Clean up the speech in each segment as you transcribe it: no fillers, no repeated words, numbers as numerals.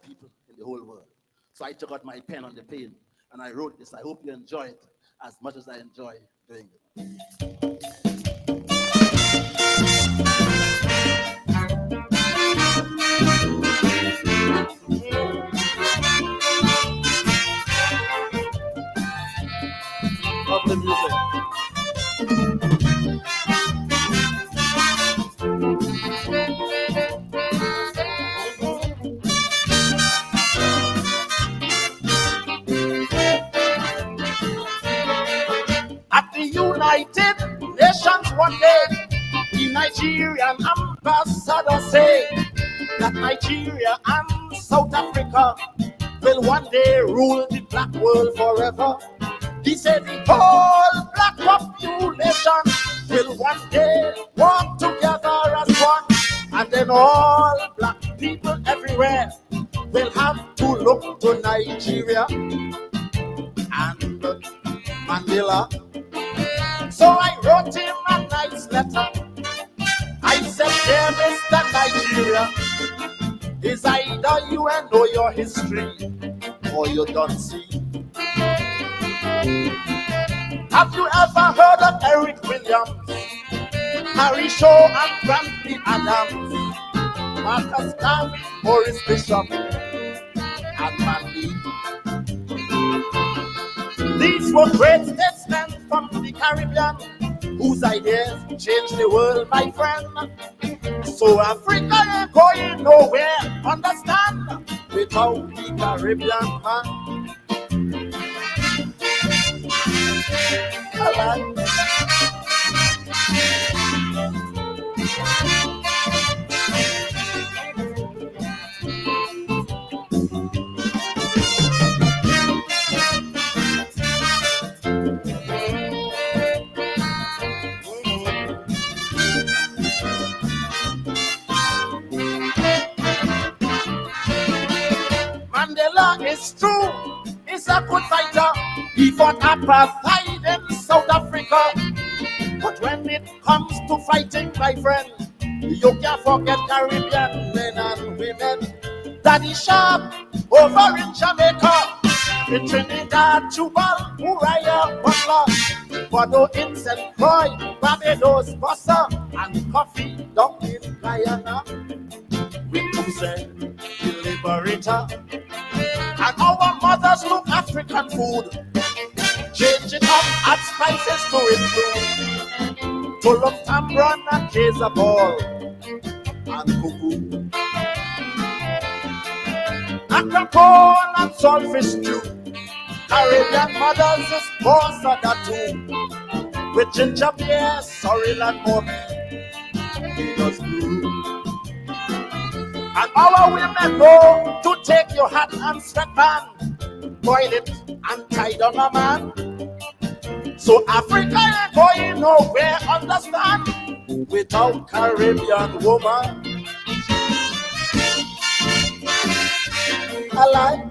people in the whole world. So I took out my pen on the page and I wrote this. I hope you enjoy it as much as I enjoy doing it. Of the music. At the United Nations one day, the Nigerian ambassador said that Nigeria and South Africa will one day rule the black world forever. He said the whole black population will one day walk together as one, and then all black people everywhere will have to look to Nigeria and Mandela. So I wrote him a nice letter. I said, dear Mr. Nigeria, is either you know your history or you don't see. Have you ever heard of Eric Williams, Harry Shaw and Grantley Adams, Marcus Garvey, Maurice Bishop, and Manley? These were great statesmen from the Caribbean whose ideas changed the world, my friend. So Africa ain't going nowhere, understand, without the Caribbean man. Mandela is true, he's a good fighter. He fought apartheid in South Africa. But when it comes to fighting, my friend, you can't forget Caribbean men and women. Daddy Sharp over in Jamaica, in Trinidad, Cuba, Uriah Butler, Bordeaux, Vincent, Croy, Barbados, Bossa, and Coffee down in Guyana. We too say the liberator, and our mothers look African food, changing up add spices to include to look tamron and Kaiser ball and cuckoo, acapone and saltfish stew. Caribbean mothers is pasta too, with ginger beer, sorrel and mommy, Venus blue. And our women know to take your hat and sweatband, boil it and tie down a man. So Africa ain't going nowhere, understand, without Caribbean woman. Alive.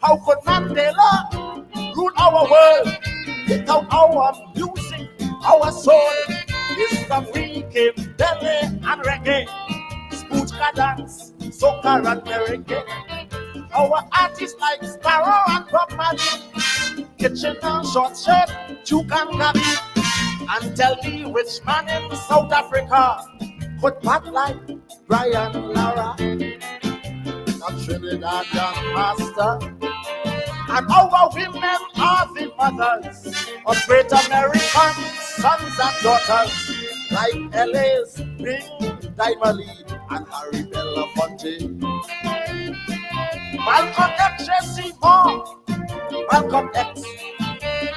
How could Mandela rule our world without our music, our soul? Is from reggae, belly and reggae, spoochka dance, soca and merengue. Our artists like Sparrow and Bob Marley, Kitchen and Short Shirt, Duke and Gabby. And tell me which man in South Africa could bat like Brian Lara, not Trinidadian master. And our women are the mothers of great American sons and daughters, like LA's Bing Daimali and Harry Belafonte. Malcolm X, Jesse Moore, Malcolm X,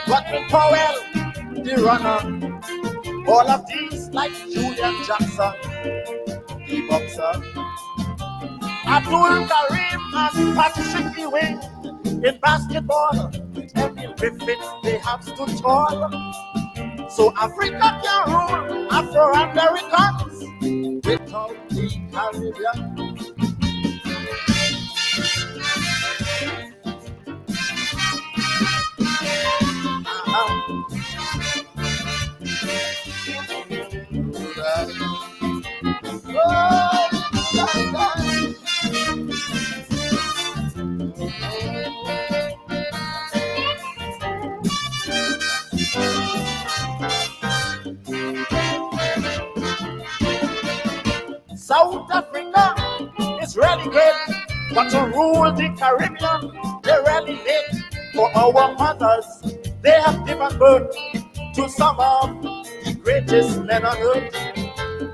Rodney Powell, the runner, all of these like Julian Jackson, the boxer, Abdul Karim and Patrick Ewing. In basketball, with Emil Griffith, they have stood tall. So Africa can rule Afro-Americans without the Caribbean. South Africa is really great, but to rule the Caribbean, they really late. For our mothers, they have given birth to some of the greatest men on earth.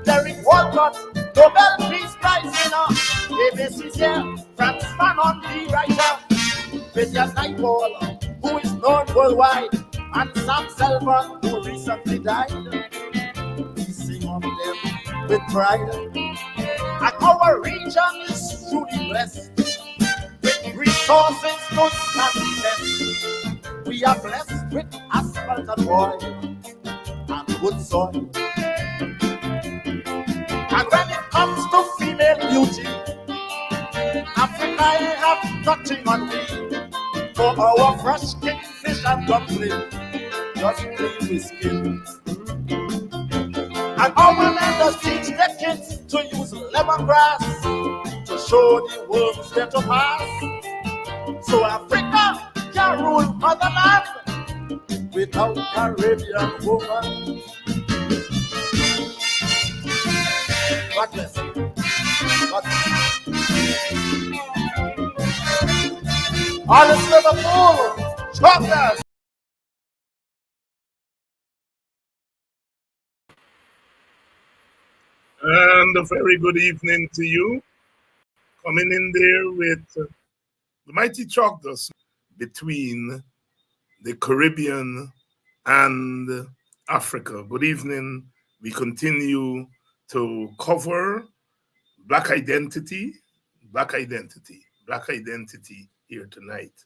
Derek Walcott, Nobel Peace Prize winner, David Césaire, Franz Fanon, the writer, Vincent, who is known worldwide, and Sam Selvan, who recently died. We sing of them with pride. And our region is truly blessed with resources to stand the test. We are blessed with asphalt and oil and good soil. And when it comes to female beauty, Africa have nothing on me. For our fresh kingfish and dumpling, just plain with skin. And our elders teach their kids to use lemongrass to show the worms where to pass. So Africa can rule motherland without Caribbean woman. God bless you. God bless you. Honest Liverpool, Chocolate. And a very good evening to you. Coming in there with the mighty Choctaws between the Caribbean and Africa. Good evening. We continue to cover Black identity here tonight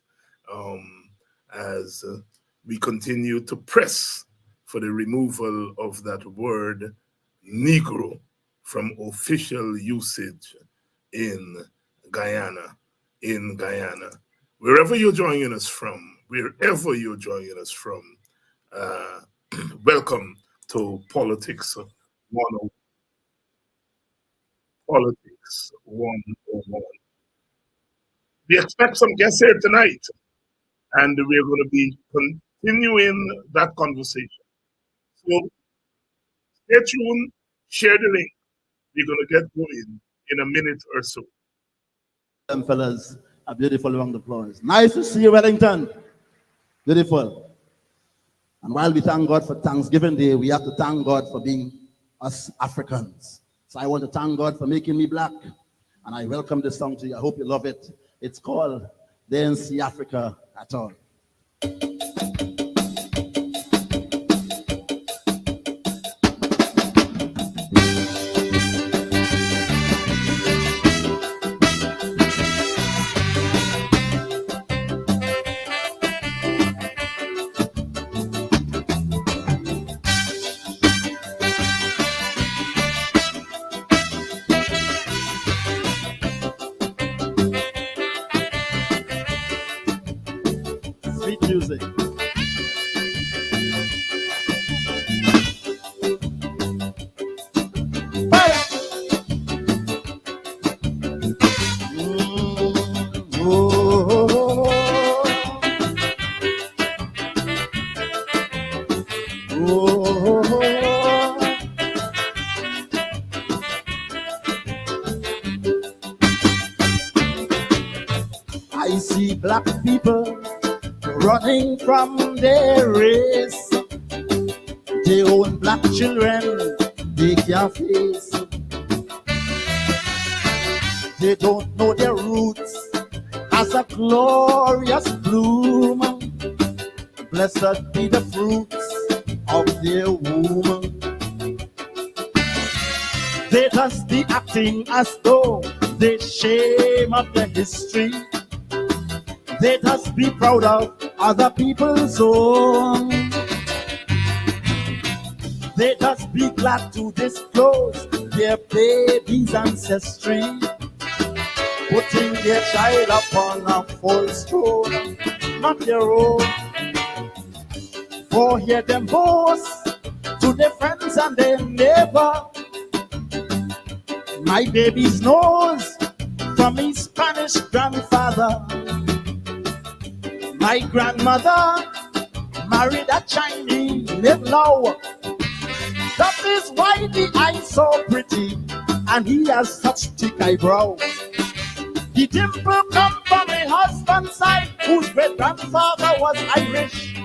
as we continue to press for the removal of that word Negro from official usage in Guyana. Wherever you're joining us from, welcome to Politics 101. Politics 101. We expect some guests here tonight, and we're going to be continuing that conversation. So stay tuned, share the link. We're going to get going in a minute or so. Them fellas, a beautiful round of applause. Nice to see you, Wellington. Beautiful. And while we thank God for Thanksgiving Day, we have to thank God for being us Africans. So I want to thank God for making me black. And I welcome this song to you. I hope you love it. It's called They Ain't See Africa at All. Music. I see black people running from their race. They own black children they can't face. They don't know their roots as a glorious bloom. Blessed be the fruits of their womb. They just be acting as though they shame of their history. They just be proud of other people's own. They just be glad to disclose their baby's ancestry, putting their child upon a false throne, not their own. For hear them boast to their friends and their neighbor, my baby's nose from his Spanish grandfather. My grandmother married a Chinese Negro. That is why the eyes so pretty, and he has such thick eyebrows. The dimple come from a husband's side, whose great grandfather was Irish.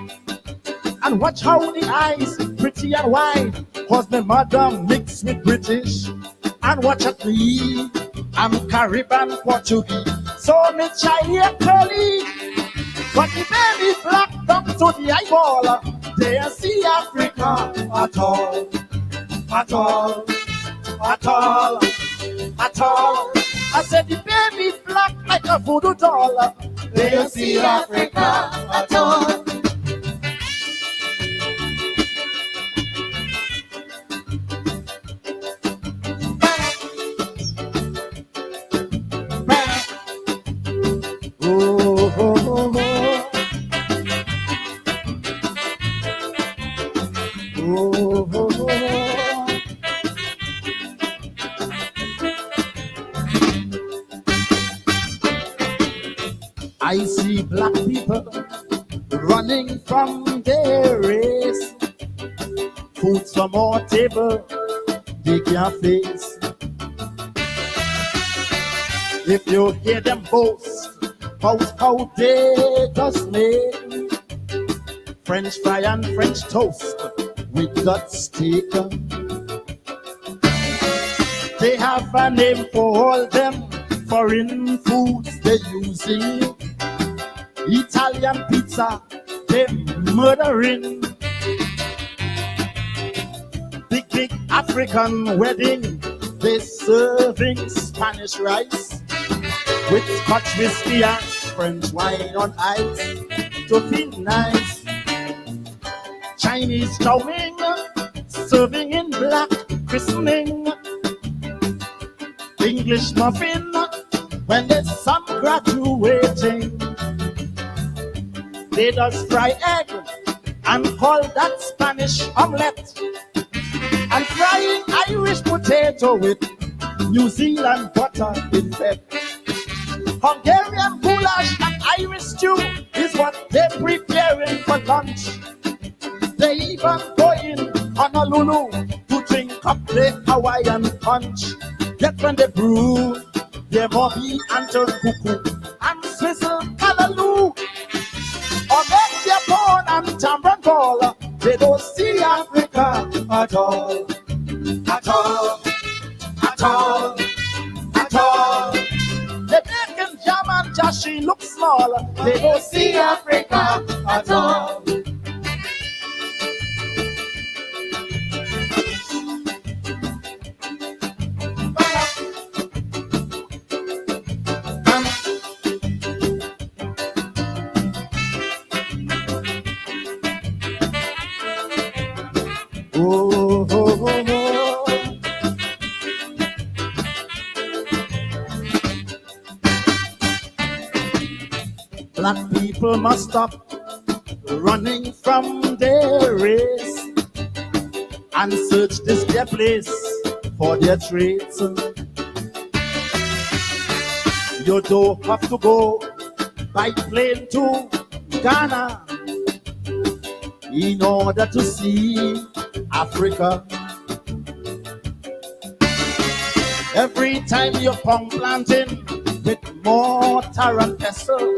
And watch how the eyes pretty and wide, cause my mother mixed with British. And watch at me, I'm Caribbean Portuguese. So me child curly, but the baby black down to the eyeball. They see Africa at all, at all, at all, at all. I said the baby black like a voodoo doll. They see Africa at all. I see black people running from their race. Food from our table, they can't face. If you hear them boast about how they just made French fry and French toast with that steak, they have a name for all them foreign foods they're using. Italian pizza, they murdering. Big African wedding, they serving Spanish rice with Scotch whiskey and French wine on ice to feel nice. Chinese chow mein, serving in black christening. English muffin, when there's some graduating. They just fry egg and call that Spanish omelette, and frying Irish potato with New Zealand butter in bed. Hungarian goulash and Irish stew is what they're preparing for lunch. They even going on Honolulu to drink up the Hawaiian punch. Yet when they brew, there more be and turn cuckoo and swizzle callaloo. Or make their corn and tamarind ball. They don't see Africa at all, at all, at all, at all. They making jam and jashi look small. They don't see Africa at all. Oh, oh, oh, oh. Black people must stop running from their race and search this their place for their traits. You don't have to go by plane to Ghana in order to see Africa. Every time you come planting with mortar and pestle,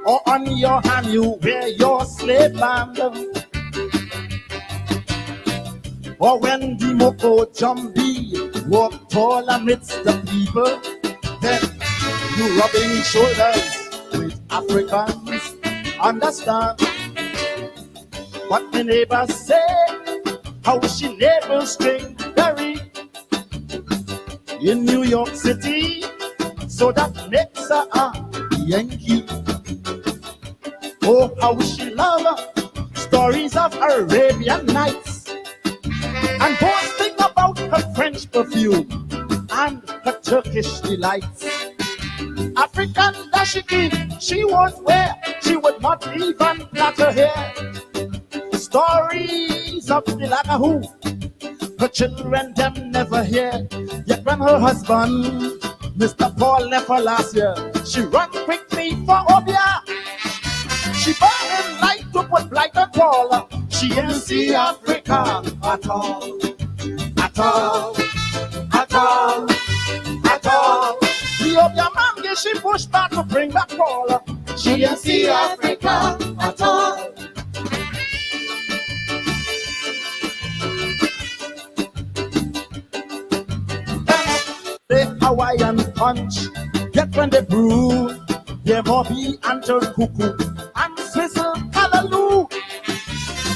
or on your hand you wear your slave band, or when the Moko Jumbie walk tall amidst the people, then you rubbing shoulders with Africans. Understand what the neighbors say, how she neighbors string berry in New York City, so that makes her a Yankee. Oh, how she love stories of Arabian Nights and boasting about her French perfume and her Turkish delights. African dashiki she won't wear, she would not even plait her hair. Stories of the Lagahoo, her children them never hear. Yet when her husband, Mr. Paul, left her last year, she run quickly for Obia. She born in light to put blight on Paul. She ain't see Africa at all, at all, at all, at all. The Obia man, she pushed back to bring back Paul. She ain't see Africa at all. The Hawaiian punch, yet when they brew, there more be enter cuckoo and swizzle callaloo.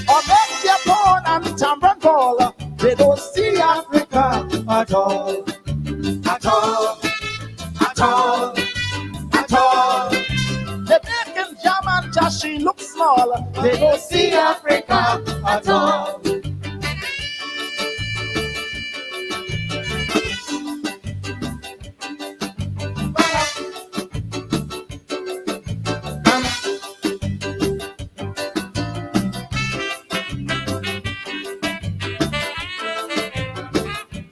Or make their bone and tambourine ball, they don't see Africa at all, at all, at all, at all. They making jam and jashi look small, they don't see Africa at all.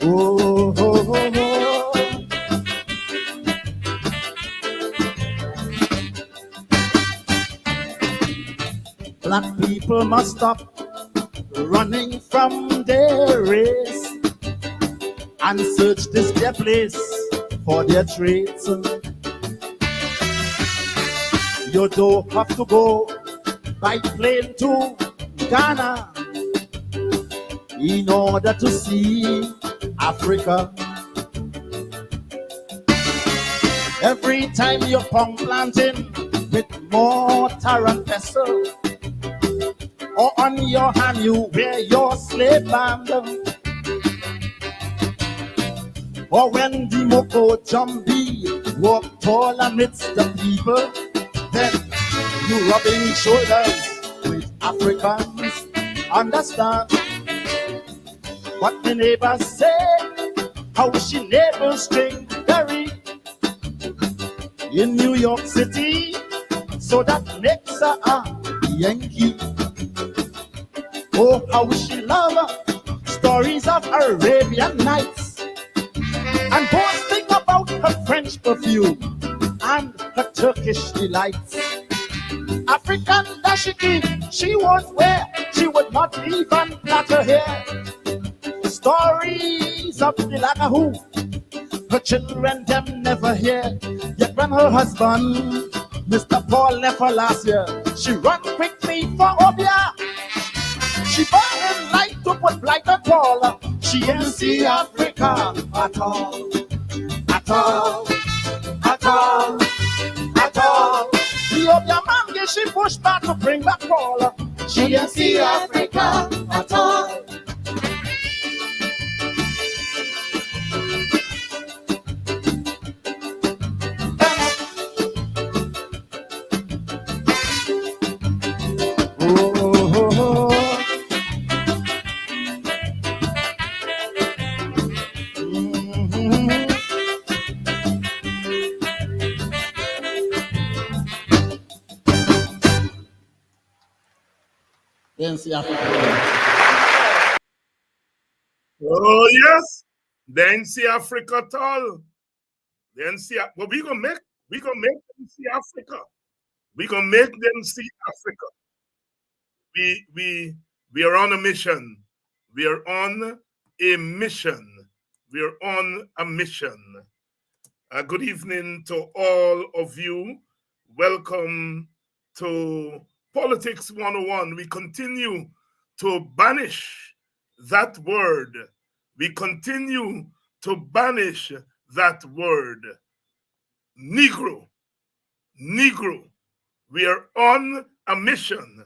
Oh, oh, oh, oh. Black people must stop running from their race and search this their place for their traits. You don't have to go by plane to Ghana in order to see Africa. Every time you pump planting with mortar and pestle, or on your hand you wear your slave band, or when the Moko Jumbie walk tall amidst the people, then you rubbing shoulders with Africans. Understand what the neighbors say, how she neighbors string berry in New York City, so that makes her a Yankee. Oh, how she love stories of Arabian Nights and boasting about her French perfume and her Turkish delights. African dashiki she won't wear, she would not even plait her hair. Stories of the Lagahoo, her children them never hear. Yet when her husband, Mr. Paul, left her last year, she run quickly for Obia. She born in light to put blight on Paul. She ain't see Africa at all, at all, at all, at all. The Obia man, she pushed back to bring back Paul. She ain't see Africa at all. Oh yes, then see Africa at all. Then see, but we gonna make them see Africa. We gonna make them see Africa. We are on a mission. We are on a mission. We are on a mission. Good evening to all of you. Welcome to Politics 101. We continue to banish that word. We continue to banish that word. Negro. Negro. We are on a mission.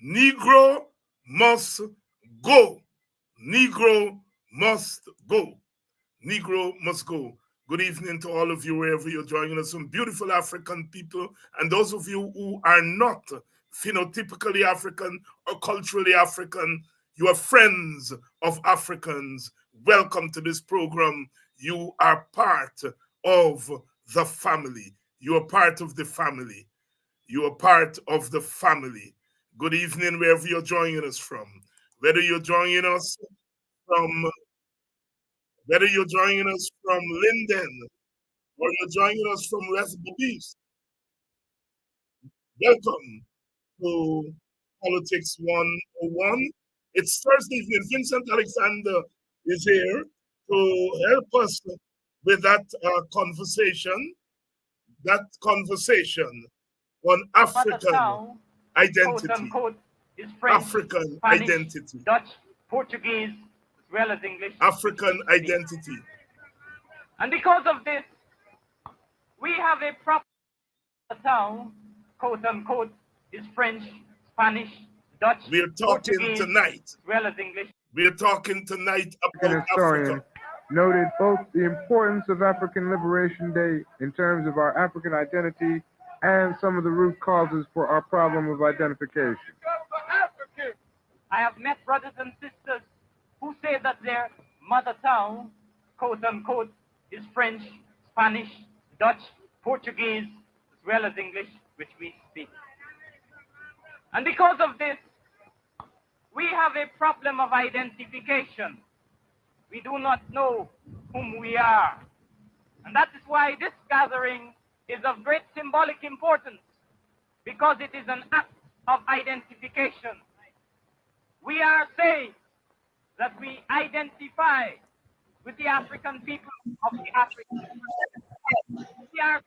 Negro must go. Negro must go. Negro must go. Good evening to all of you, wherever you're joining us, some beautiful African people, and those of you who are not phenotypically African or culturally African, You are friends of Africans. Welcome to this program. You are part of the family. You are part of the family. You are part of the family. Good evening, wherever you're joining us from. Whether you're joining us from Linden, or you're joining us from West Belize, welcome to Politics 101. It's Thursday evening. Vincent Alexander is here to help us with that conversation on African identity. Quote unquote, is French, African Spanish, identity. Dutch, Portuguese, as well as English. African identity. And because of this, we have a proper town, quote unquote, is French, Spanish, Dutch, We're talking Portuguese, tonight. as well as English. We're talking tonight about historian Africa. noted both the importance of African Liberation Day in terms of our African identity and some of the root causes for our problem of identification. I have met brothers and sisters who say that their mother tongue, quote unquote, is French, Spanish, Dutch, Portuguese, as well as English, which we speak. And because of this, we have a problem of identification. We do not know whom we are. And that is why this gathering is of great symbolic importance, because it is an act of identification. We are saying that we identify with the African people of the African. We are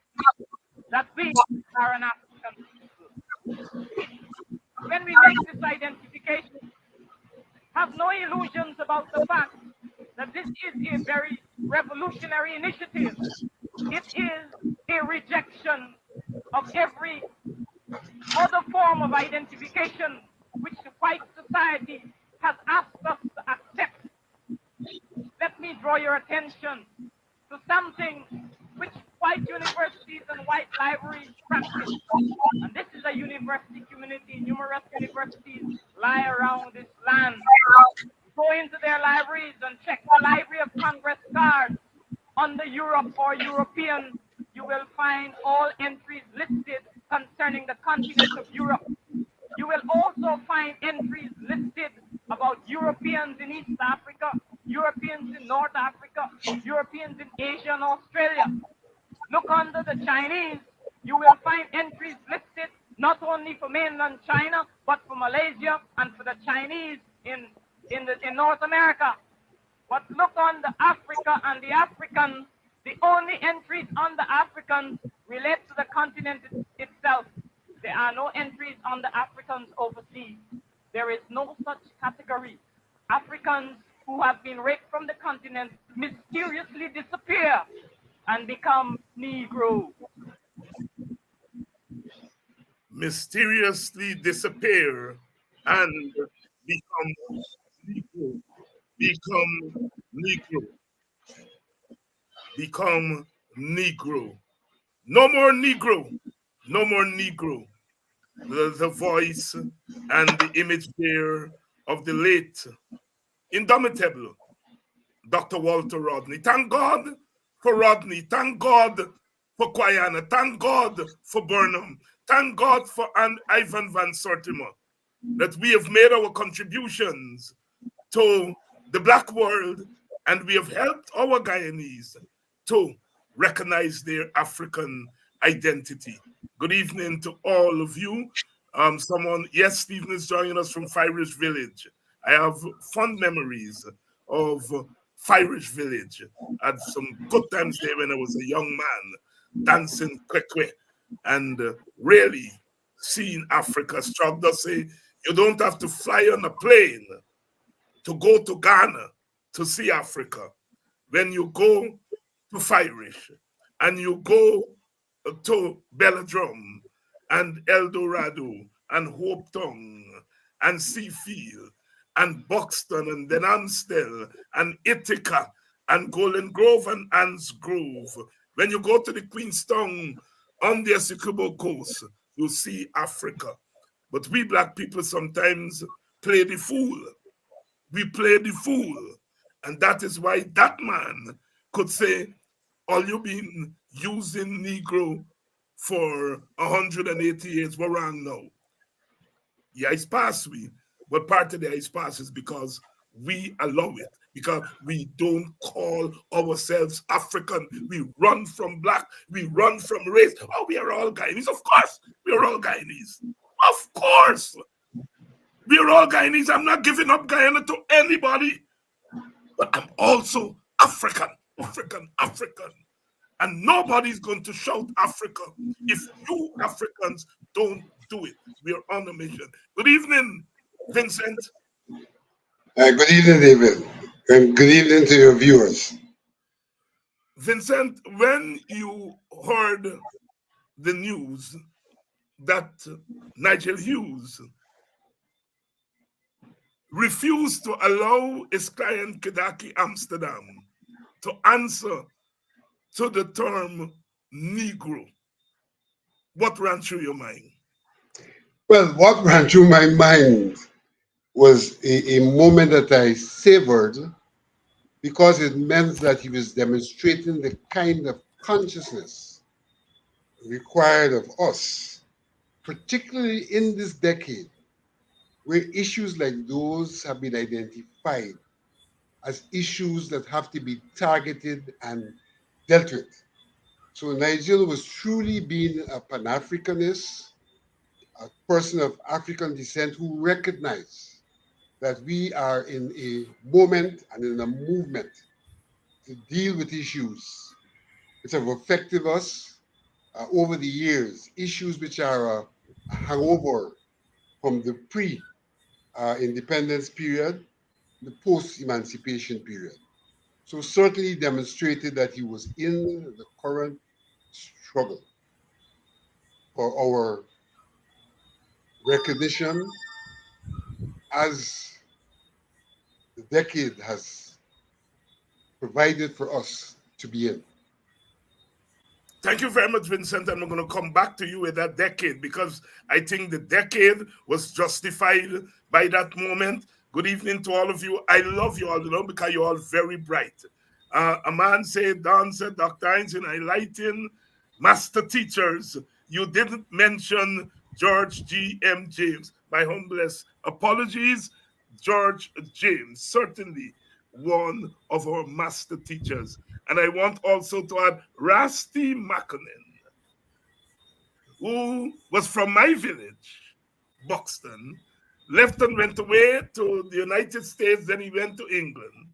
that we are an African people. When we make this identification, have no illusions about the fact that this is a very revolutionary initiative. It is a rejection of every other form of identification which the white society has asked us to accept. Let me draw your attention to something which white universities and white libraries practice. And this is a university community. Numerous universities lie around this land. Go into their libraries and check the Library of Congress card. Under Europe or European, you will find all entries listed concerning the continent of Europe. You will also find entries listed about Europeans in East Africa, Europeans in North Africa, Europeans in Asia and Australia. Look under the Chinese, you will find entries listed not only for mainland China, but for Malaysia and for the Chinese in North America. But look on the Africa and the Africans, the only entries on the Africans relate to the continent itself. There are no entries on the Africans overseas. There is no such category. Africans who have been raped from the continent mysteriously disappear and become Negro. Mysteriously disappear and become Negro. Become Negro. Become Negro. No more Negro. No more Negro. The voice and the image there of the late, indomitable Dr. Walter Rodney. Thank God for Rodney. Thank God for Guyana. Thank God for Burnham. Thank God for Ivan Van Sertima, that we have made our contributions to the Black world, and we have helped our Guyanese to recognize their African identity. Good evening to all of you. Yes, Stephen is joining us from Firish Village. I have fond memories of Firish Village. I had some good times there when I was a young man, dancing kwekwe, and really seeing Africa. Struggle say you don't have to fly on a plane to go to Ghana to see Africa. When you go to Firish and you go to Belladrum and El Dorado and Hope Tongue and Seafield and Buxton and then Amstel and Ithaca and Golden Grove and Anns Grove. When you go to the Queenstown on the Essequibo coast, you'll see Africa. But we Black people sometimes play the fool. we play the fool. And that is why that man could say, all you been using Negro for 180 years, we're wrong now. Yeah, it's past we, but part of the ice pass is because we allow it, because we don't call ourselves African. We run from black, we run from race. Oh, we are all Guyanese. Of course, we are all Guyanese. Of course, we are all Guyanese. I'm not giving up Guyana to anybody, but I'm also African, African, African. And nobody's going to shout Africa if you Africans don't do it. We are on a mission. Good evening, Vincent. Good evening, David, and good evening to your viewers. Vincent, when you heard the news that Nigel Hughes refused to allow his client Kedaki Amsterdam to answer to the term Negro, what ran through your mind? Well, what ran through my mind was a moment that I savored because it meant that he was demonstrating the kind of consciousness required of us, particularly in this decade, where issues like those have been identified as issues that have to be targeted and dealt with. So Nigel was truly being a Pan-Africanist, a person of African descent who recognized that we are in a moment and in a movement to deal with issues which have affected us over the years, issues which are a hangover from the pre-independence period, the post-emancipation period. So certainly demonstrated that he was in the current struggle for our recognition as the decade has provided for us to be in. Thank you very much, Vincent. I'm going to come back to you with that decade because I think the decade was justified by that moment. Good evening to all of you. I love you all, because you're all very bright. A man said, Don said, Dr. Heinz, enlightening master teachers. You didn't mention George G.M. James. My humblest apologies. George James, certainly one of our master teachers. And I want also to add Rusty Mackinnon, who was from my village, Buxton, left and went away to the United States, then he went to England.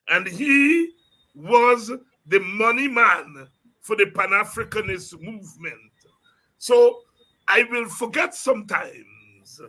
And he was the money man for the Pan-Africanist movement. So I will forget sometimes,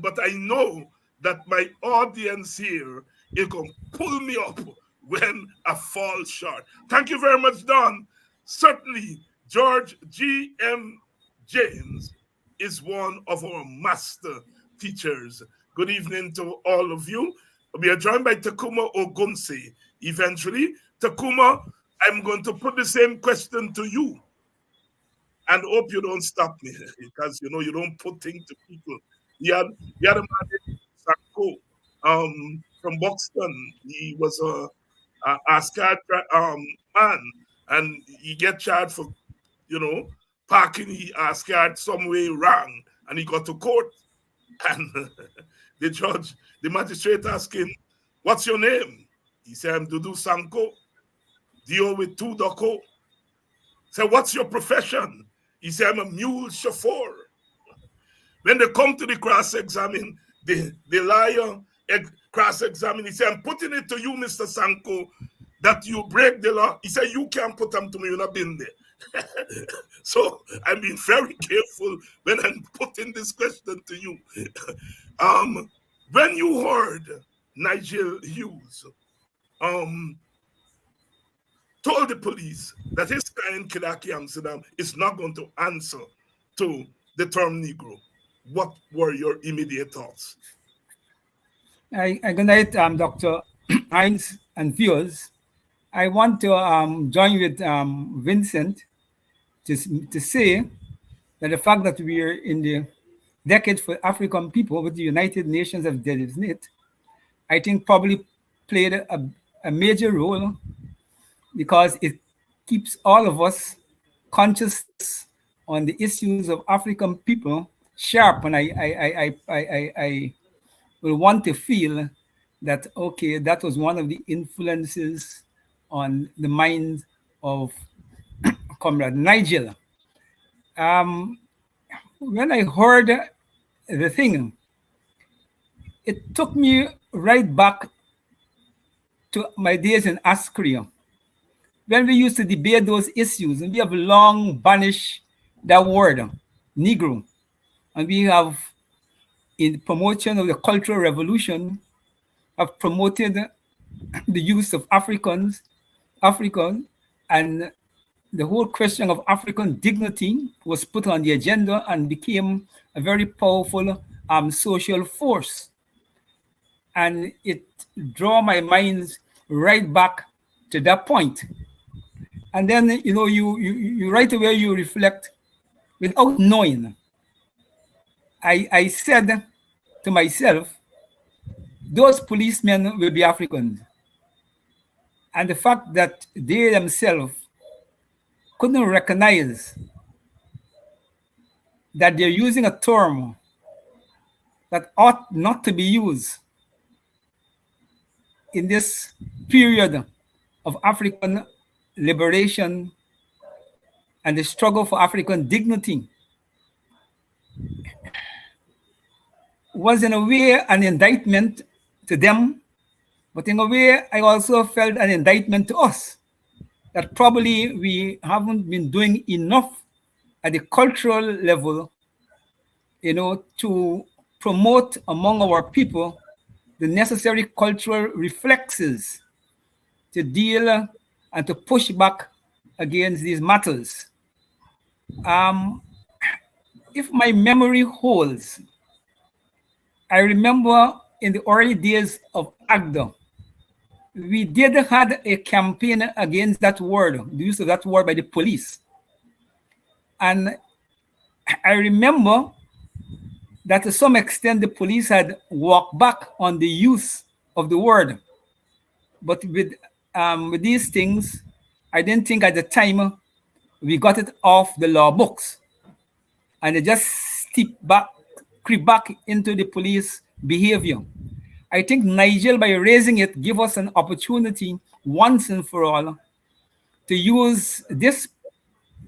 but I know that my audience here is going to pull me up when I fall short. Thank you very much, Don. Certainly, George G.M. James is one of our master teachers. Good evening to all of you. We are joined by Tacuma Ogunseye. Eventually, Tacuma, I'm going to put the same question to you. And hope you don't stop me because, you don't put things to people. He had a man named Sanko from Buxton. He was a scared man, and he get charged for, parking he scared some way wrong, and he got to court. And the magistrate asked him, "What's your name?" He said, "I'm Dudu Sanko, deal with two Doko." Said, "What's your profession?" He said, "I'm a mule chauffeur." When they come to the cross-examine, the liar cross-examine, he said, "I'm putting it to you, Mr. Sanko, that you break the law." He said, "You can't put them to me, you've not been there." So I'm being very careful when I'm putting this question to you. When you heard Nigel Hughes told the police that his client Kedaki Amsterdam is not going to answer to the term Negro, what were your immediate thoughts? Good night, Dr. Heinz and viewers. I want to join with Vincent to say that the fact that we are in the decade for African people, what the United Nations have designated, I think probably played a major role because it keeps all of us conscious on the issues of African people sharp, and I will want to feel that okay, that was one of the influences on the mind of Comrade Nigel. When I heard the thing, it took me right back to my days in Askria, when we used to debate those issues, and we have long banished that word, Negro, and we have, in promotion of the Cultural Revolution, have promoted the use of African, and the whole question of African dignity was put on the agenda and became a very powerful social force. And it drew my mind right back to that point. And then, you know, you right away you reflect without knowing. I said to myself, those policemen will be Africans. And the fact that they themselves couldn't recognize that they're using a term that ought not to be used in this period of African liberation and the struggle for African dignity was in a way an indictment to them, but in a way I also felt an indictment to us, that probably we haven't been doing enough at the cultural level, you know, to promote among our people the necessary cultural reflexes to deal and to push back against these matters. If my memory holds, I remember in the early days of AGDA, we did had a campaign against that word, the use of that word by the police. And I remember that to some extent the police had walked back on the use of the word. But with these things, I didn't think at the time we got it off the law books. And it just creep back into the police behavior. I think Nigel, by raising it, give us an opportunity once and for all to use this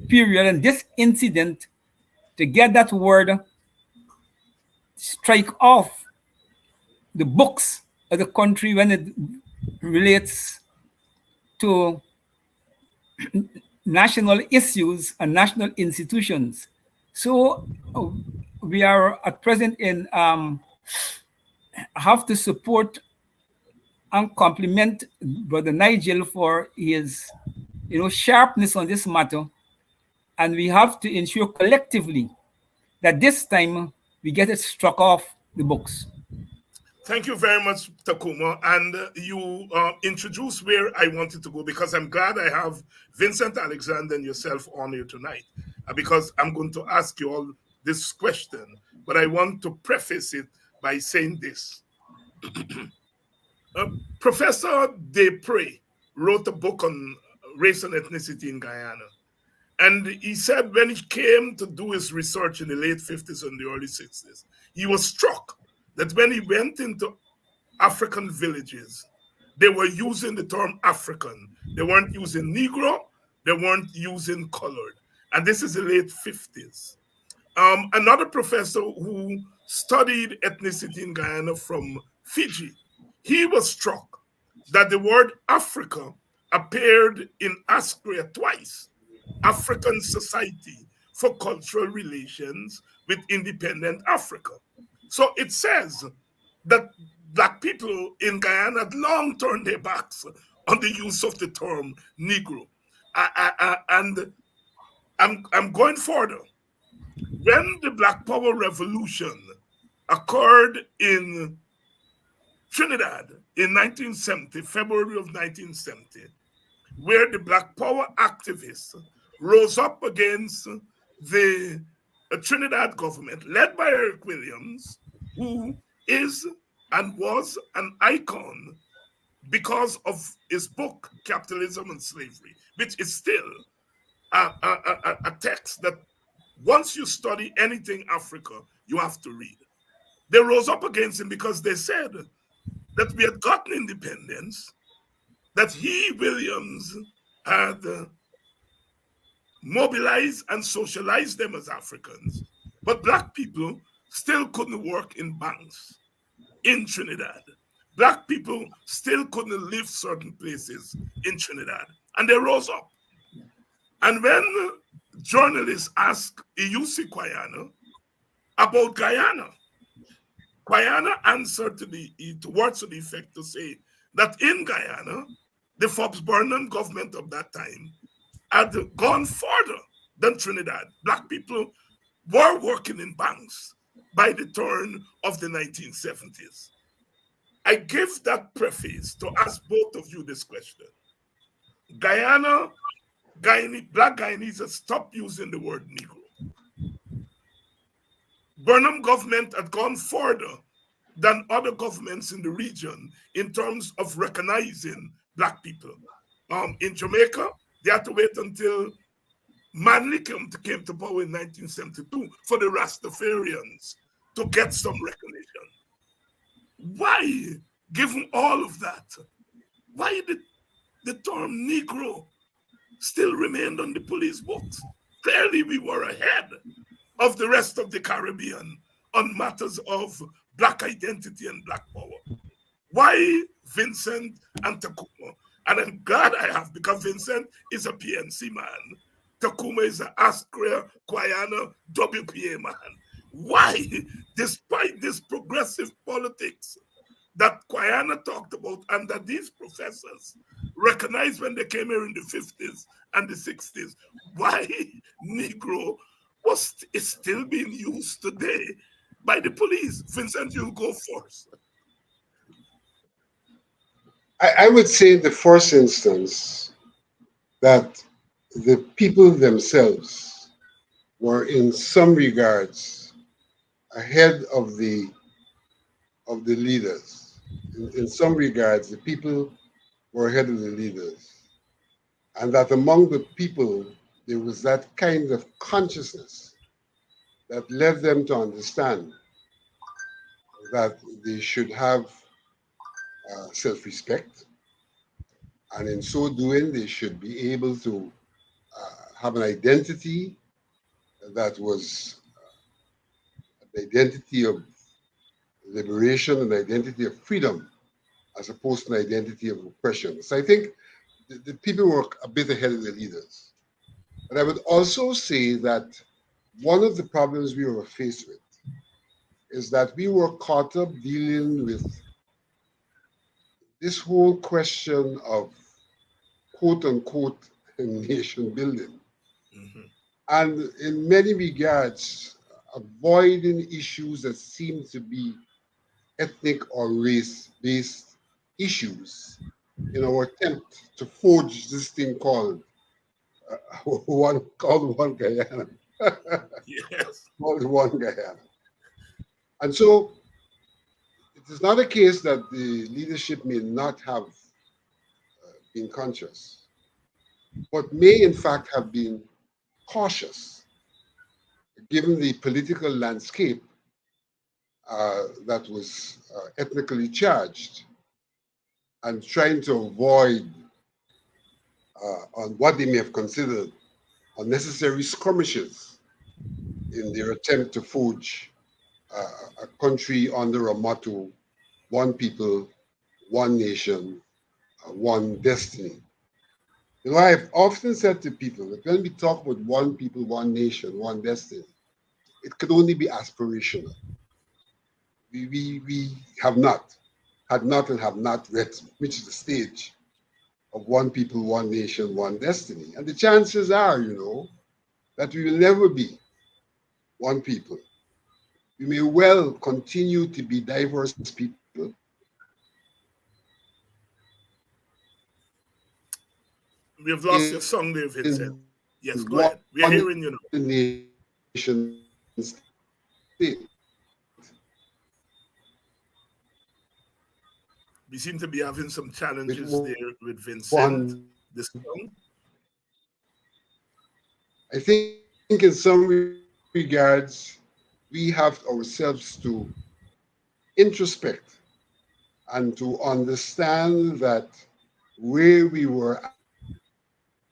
period and this incident to get that word strike off the books of the country when it relates to national issues and national institutions. So we are at present in have to support and compliment Brother Nigel for his, you know, sharpness on this matter, and we have to ensure collectively that this time we get it struck off the books. Thank you very much, Tacuma. And you introduced where I wanted to go, because I'm glad I have Vincent Alexander and yourself on here tonight, because I'm going to ask you all this question. But I want to preface it by saying this. Professor Desprez wrote a book on race and ethnicity in Guyana. And he said when he came to do his research in the late 50s and the early 60s, he was struck that when he went into African villages, they were using the term African. They weren't using Negro, they weren't using colored. And this is the late 50s. Another professor who studied ethnicity in Guyana from Fiji, he was struck that the word Africa appeared in Askria twice. African Society for Cultural Relations with Independent Africa. So it says that Black people in Guyana had long turned their backs on the use of the term Negro. And I'm going further. When the Black Power Revolution occurred in Trinidad in 1970, February of 1970, where the Black Power activists rose up against the Trinidad government led by Eric Williams, who is and was an icon because of his book, Capitalism and Slavery, which is still a text that once you study anything Africa, you have to read. They rose up against him because they said that we had gotten independence, that he, Williams, had mobilized and socialized them as Africans, but black people still couldn't work in banks in Trinidad. Black people still couldn't live certain places in Trinidad. And they rose up. And when journalists asked Iyusi Kwayana about Guyana, Kwayana answered to words to the effect to say that in Guyana, the Forbes Burnham government of that time had gone further than Trinidad. Black people were working in banks by the turn of the 1970s. I give that preface to ask both of you this question. Black Guyanese have stopped using the word Negro. Burnham government had gone further than other governments in the region in terms of recognizing black people. In Jamaica, they had to wait until Manley came to power in 1972 for the Rastafarians to get some recognition. Why, given all of that, why did the term Negro still remained on the police books? Clearly, we were ahead of the rest of the Caribbean on matters of black identity and black power. Why Vincent and Tacuma? And I'm glad I have, because Vincent is a PNC man. Tacuma is an Askria, Kwayana, WPA man. Why, despite this progressive politics that Kwayana talked about and that these professors recognized when they came here in the 50s and the 60s, why Negro is still being used today by the police? Vincent, you'll go first. I would say in the first instance that the people themselves were in some regards ahead of the leaders. In some regards, the people were ahead of the leaders. And that among the people, there was that kind of consciousness that led them to understand that they should have self-respect. And in so doing, they should be able to have an identity that was an identity of liberation, an identity of freedom, as opposed to an identity of oppression. So I think the people were a bit ahead of the leaders. But I would also say that one of the problems we were faced with is that we were caught up dealing with this whole question of quote unquote nation building. Mm-hmm. And in many regards, avoiding issues that seem to be ethnic or race-based issues in our attempt to forge this thing called one Guyana. Yes. Called one Guyana. And so it is not a case that the leadership may not have been conscious, but may in fact have been cautious, given the political landscape that was ethnically charged, and trying to avoid on what they may have considered unnecessary skirmishes in their attempt to forge a country under a motto, one people, one nation, one destiny. You know, I've often said to people that when we talk about one people, one nation, one destiny, it could only be aspirational. We have not, had not and have not reached the stage of one people, one nation, one destiny. And the chances are, you know, that we will never be one people. We may well continue to be diverse people. We have lost your song there, Vincent. Yes, go ahead. We are hearing you now. Nation state. We seem to be having some challenges with there with Vincent. one. This song. I think in some regards, we have ourselves to introspect and to understand that where we were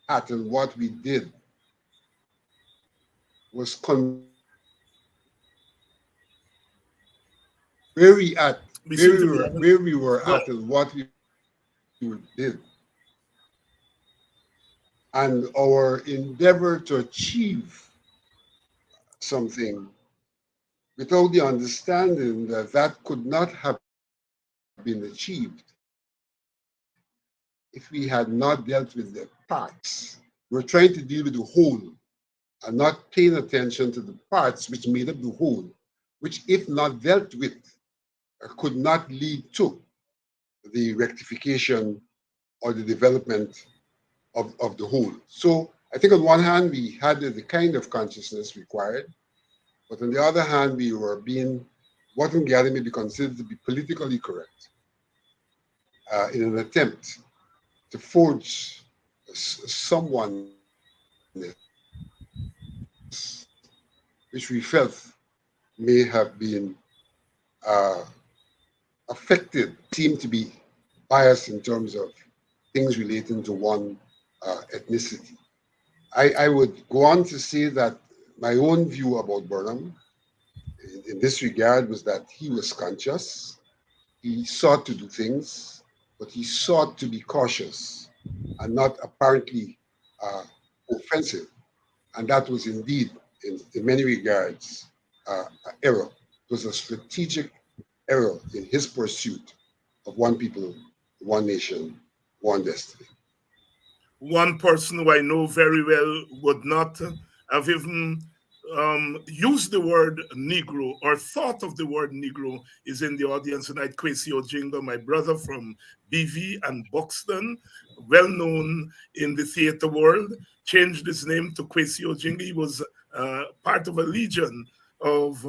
at and what we did was We seem to be having. where we were Go. at and what we did, and our endeavor to achieve something without the understanding that that could not have been achieved if we had not dealt with the parts. We were trying to deal with the whole and not paying attention to the parts which made up the whole, which, if not dealt with, could not lead to the rectification or the development of the whole. So I think on one hand, we had the kind of consciousness required, but on the other hand, we were being what in Guyana may be considered to be politically correct in an attempt to forge someone which we felt may have been uh, affected, seemed to be biased in terms of things relating to one ethnicity. I would go on to say that my own view about Burnham in this regard was that he was conscious. He sought to do things, but he sought to be cautious and not apparently offensive. And that was indeed, in many regards, an error. It was a strategic error in his pursuit of one people, one nation, one destiny. One person who I know very well would not have even used the word Negro or thought of the word Negro is in the audience tonight. Kwesi Ojinga, my brother from BV and Buxton, well known in the theater world, changed his name to Kwesi Ojinga. He was part of a legion of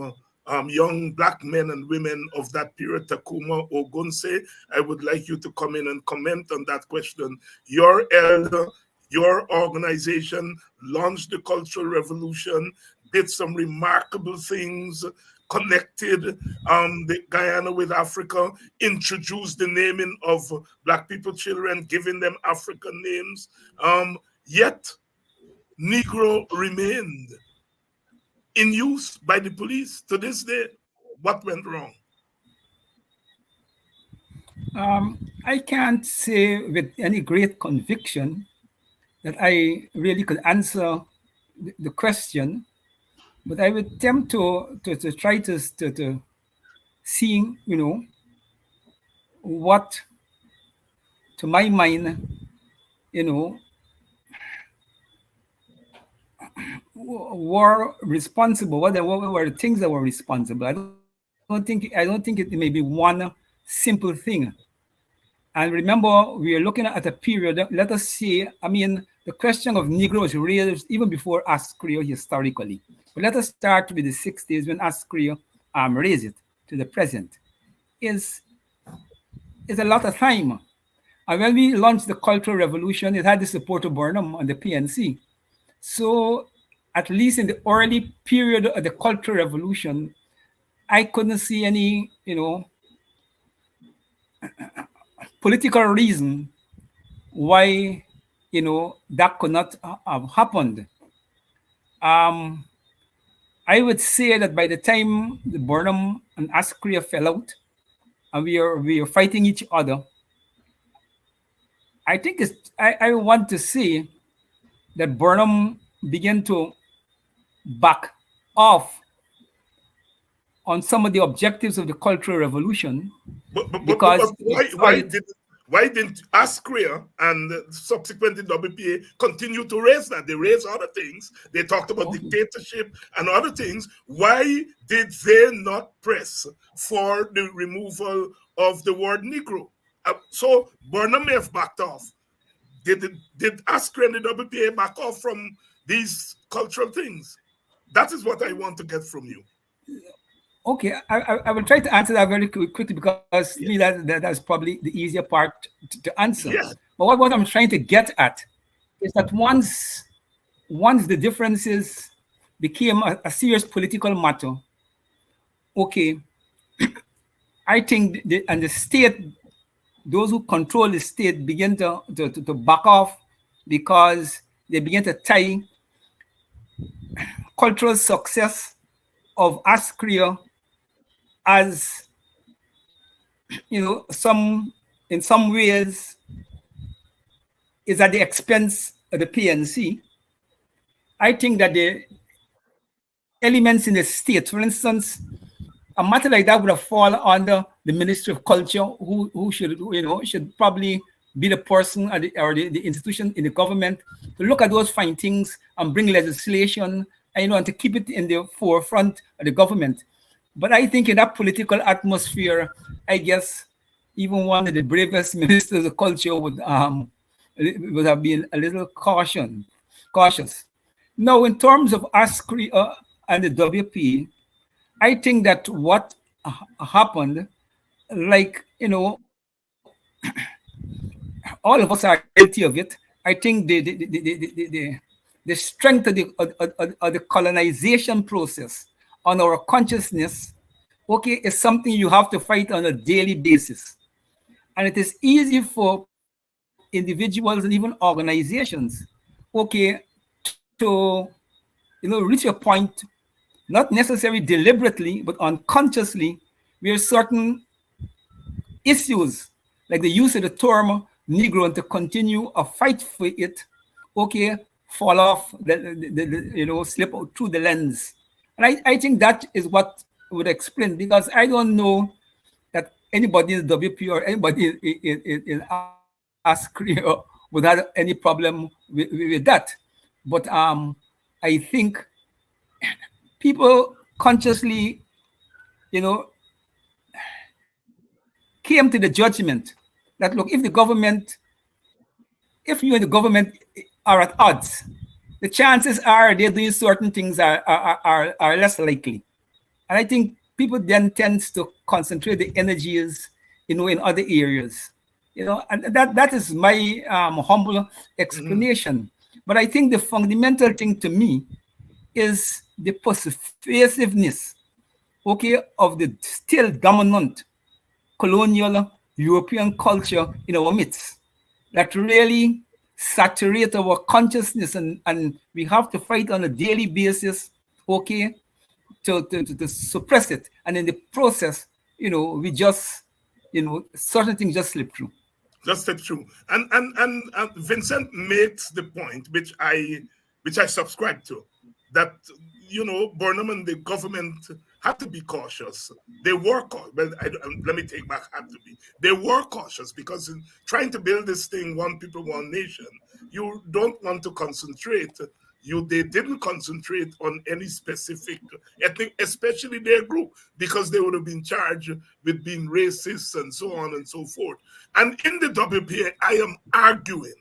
young black men and women of that period, Tacuma, Ogunseye. I would like you to come in and comment on that question. Your elder, your organization launched the Cultural Revolution, did some remarkable things, connected the Guyana with Africa, introduced the naming of black people children, giving them African names. Yet, Negro remained in use by the police to this day. What went wrong? I can't say with any great conviction that I really could answer the question, but I would attempt to try to see, what, to my mind, were responsible. What were the things that were responsible? I don't think it may be one simple thing. And remember, we are looking at a period. Let us say, the question of Negro was raised even before Ascrio historically. But let us start with the 60s when Ascrio raised it to the present. Is a lot of time. And when we launched the Cultural Revolution, it had the support of Burnham and the PNC. So at least in the early period of the Cultural Revolution, I couldn't see any, political reason why, that could not have happened. I would say that by the time the Burnham and Ascria fell out, and we are fighting each other, I think I want to say that Burnham began to back off on some of the objectives of the Cultural Revolution, because why didn't Ascria and subsequently WPA continue to raise that? They raised other things. They talked about dictatorship and other things. Why did they not press for the removal of the word Negro? So Burnham may have backed off. Did Ascria and the WPA back off from these cultural things? That is what I want to get from you. Okay, I will try to answer that very quickly because to me that's probably the easier part to answer. Yeah. But what I'm trying to get at is that once the differences became a serious political matter, okay, I think and the state, those who control the state begin to back off because they begin to tie cultural success of Askria as, some in some ways is at the expense of the PNC. I think that the elements in the state, for instance, a matter like that would have fallen under the Ministry of Culture, who should, should probably be the person or the institution in the government to look at those findings and bring legislation, and to keep it in the forefront of the government. But I think in that political atmosphere, I guess even one of the bravest ministers of culture would have been a little cautious. Now, in terms of ASCRI and the WP, I think that what happened, like, all of us are guilty of it. I think the strength of the colonization process on our consciousness, okay, is something you have to fight on a daily basis. And it is easy for individuals and even organizations, okay, to reach a point, not necessarily deliberately, but unconsciously, where certain issues, like the use of the term Negro, and to continue a fight for it, okay, fall off, slip out through the lens. And I think that is what would explain, because I don't know that anybody in WP or anybody in ASCRI would have any problem with that. But I think people consciously, came to the judgment that, look, if you and the government are at odds, the chances are they're doing certain things are less likely. And I think people then tends to concentrate the energies, in other areas. And that is my humble explanation. But I think the fundamental thing to me is the persuasiveness, okay, of the still dominant colonial European culture in our midst that really saturate our consciousness, and we have to fight on a daily basis, okay, to suppress it. And in the process, we just, certain things just slip through. Just slip through. And Vincent makes the point, which I subscribe to, that Burnham and the government had to be cautious. They were cautious. Well, let me take back had to be. They were cautious because in trying to build this thing, one people, one nation, you don't want to concentrate. They didn't concentrate on any specific ethnic, especially their group, because they would have been charged with being racist and so on and so forth. And in the WPA, I am arguing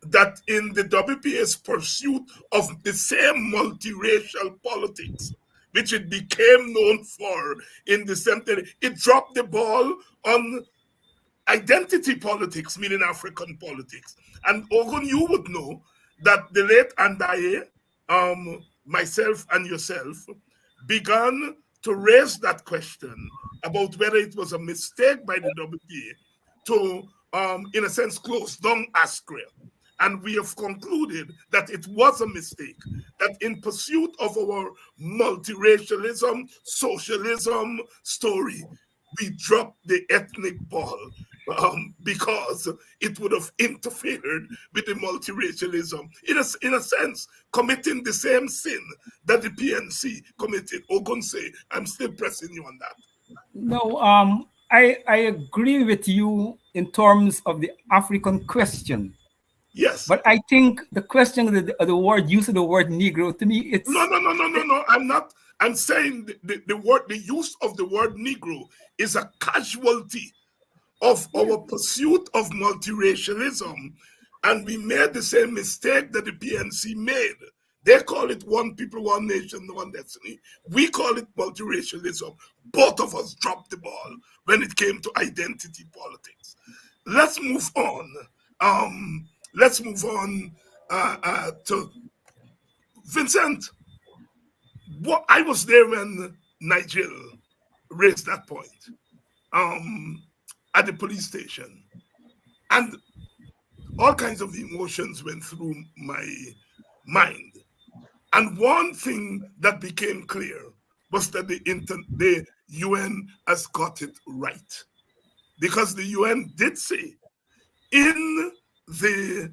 that in the WPA's pursuit of the same multiracial politics, which it became known for in the 70s, it dropped the ball on identity politics, meaning African politics. And Ogun, you would know that the late Andaye, myself and yourself, began to raise that question about whether it was a mistake by the WPA to, in a sense, close down ASCRI. And we have concluded that it was a mistake, that in pursuit of our multiracialism, socialism story, we dropped the ethnic ball because it would have interfered with the multiracialism. In a sense, committing the same sin that the PNC committed. Ogunseye, I'm still pressing you on that. No, I agree with you in terms of the African question. Yes. But I think the question of the word, use of the word Negro, to me, it's... No. I'm not. I'm saying the use of the word Negro is a casualty of our pursuit of multiracialism. And we made the same mistake that the PNC made, They call it one people, one nation, one destiny. We call it multiracialism. Both of us dropped the ball when it came to identity politics. Let's move on. Let's move on to Vincent. What I was there when Nigel raised that point at the police station, and all kinds of emotions went through my mind. And one thing that became clear was that the UN has got it right. Because the UN did say in the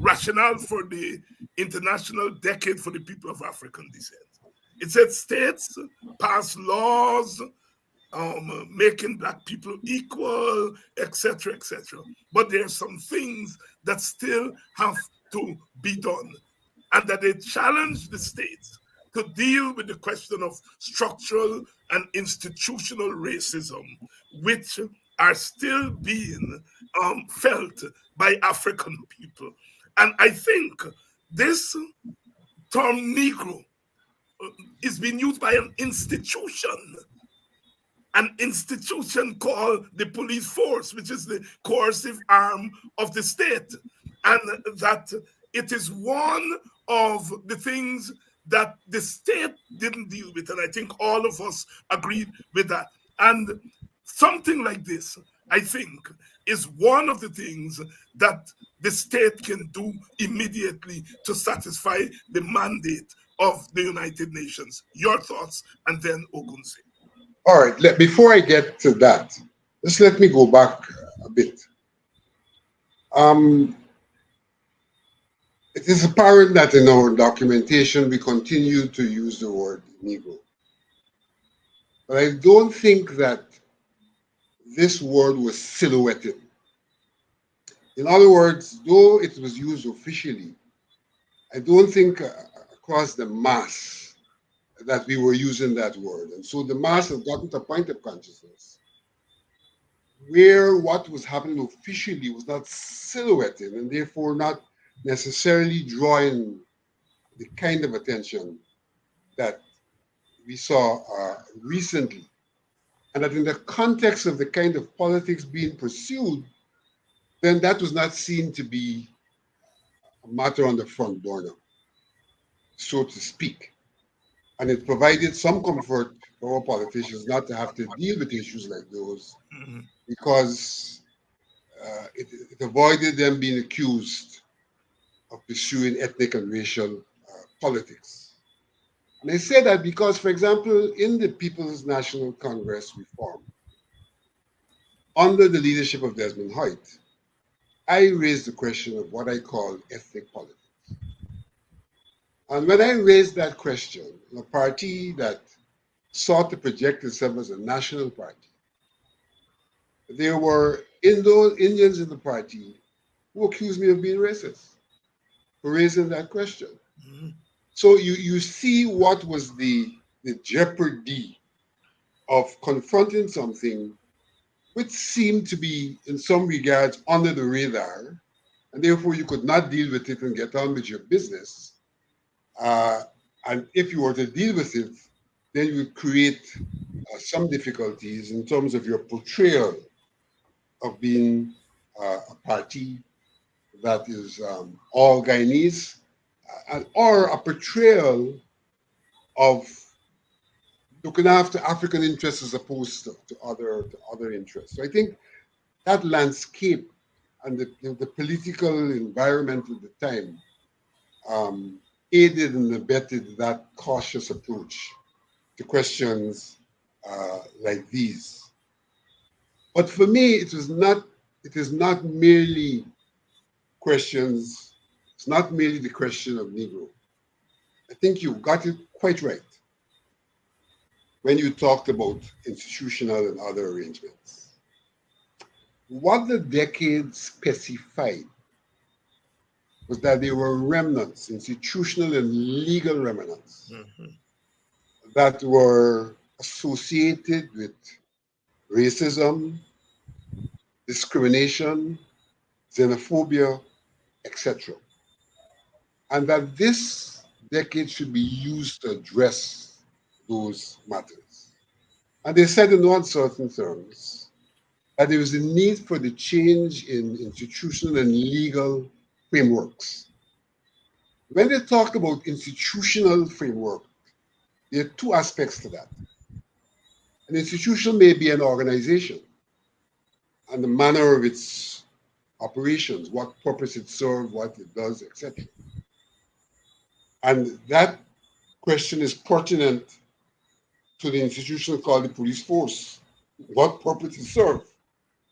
rationale for the International Decade for the People of African Descent, it said states pass laws making Black people equal, etc., etc. But there are some things that still have to be done, and that they challenge the states to deal with the question of structural and institutional racism, which are still being felt by African people. And I think this term Negro is being used by an institution called the police force, which is the coercive arm of the state. And that it is one of the things that the state didn't deal with. And I think all of us agreed with that. And something like this, I think, is one of the things that the state can do immediately to satisfy the mandate of the United Nations. Your thoughts, and then Ogunseye. All right, before I get to that, just let me go back a bit. It is apparent that in our documentation, we continue to use the word Negro. But I don't think that this word was silhouetted. In other words, though it was used officially, I don't think across the mass that we were using that word. And so the mass has gotten to a point of consciousness where what was happening officially was not silhouetted and therefore not necessarily drawing the kind of attention that we saw recently. And that in the context of the kind of politics being pursued, then that was not seen to be a matter on the front burner, so to speak. And it provided some comfort for our politicians not to have to deal with issues like those, because it avoided them being accused of pursuing ethnic and racial politics. And I say that because, for example, in the People's National Congress we formed, under the leadership of Desmond Hoyt, I raised the question of what I call ethnic politics. And when I raised that question, a party that sought to project itself as a national party, there were Indians in the party who accused me of being racist for raising that question. So you see what was the jeopardy of confronting something which seemed to be, in some regards, under the radar, and therefore you could not deal with it and get on with your business. And if you were to deal with it, then you would create some difficulties in terms of your portrayal of being a party that is all Guyanese, or a portrayal of looking after African interests as opposed to other interests. So I think that landscape and the political environment at the time aided and abetted that cautious approach to questions like these. But for me, it is not merely questions, it's not merely the question of Negro. I think you got it quite right when you talked about institutional and other arrangements. What the decade specified was that there were remnants, institutional and legal remnants, that were associated with racism, discrimination, xenophobia, etc. and that this decade should be used to address those matters. And they said in no uncertain terms that there is a need for the change in institutional and legal frameworks. When they talk about institutional framework, there are two aspects to that. An institution may be an organization and the manner of its operations, what purpose it serves, what it does, etc. And that question is pertinent to the institution called the police force. What purpose it serves?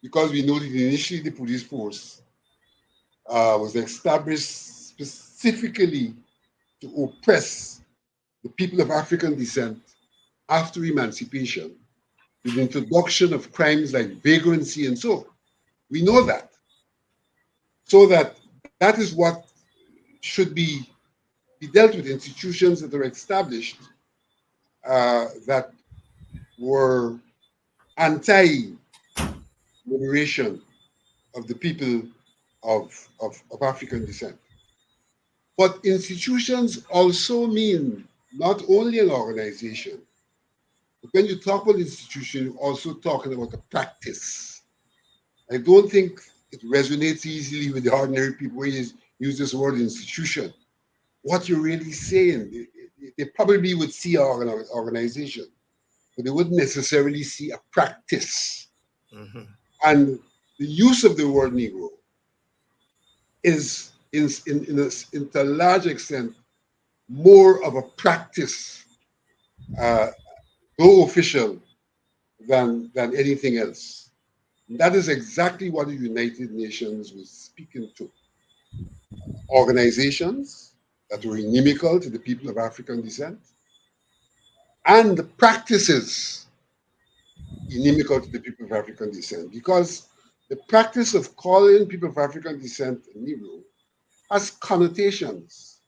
Because we know that initially the police force was established specifically to oppress the people of African descent after emancipation, with the introduction of crimes like vagrancy and so on. We know that. So that is what should be dealt with, institutions that are established that were anti-liberation of the people of African descent. But institutions also mean not only an organization, but when you talk about institution, you're also talking about a practice. I don't think it resonates easily with the ordinary people when you use this word institution. What you're really saying, they probably would see an organization, but they wouldn't necessarily see a practice. Mm-hmm. And the use of the word Negro is, to a large extent, more of a practice, though official, than anything else. And that is exactly what the United Nations was speaking to. Organizations that were inimical to the people of African descent, and the practices inimical to the people of African descent, because the practice of calling people of African descent Negro has connotations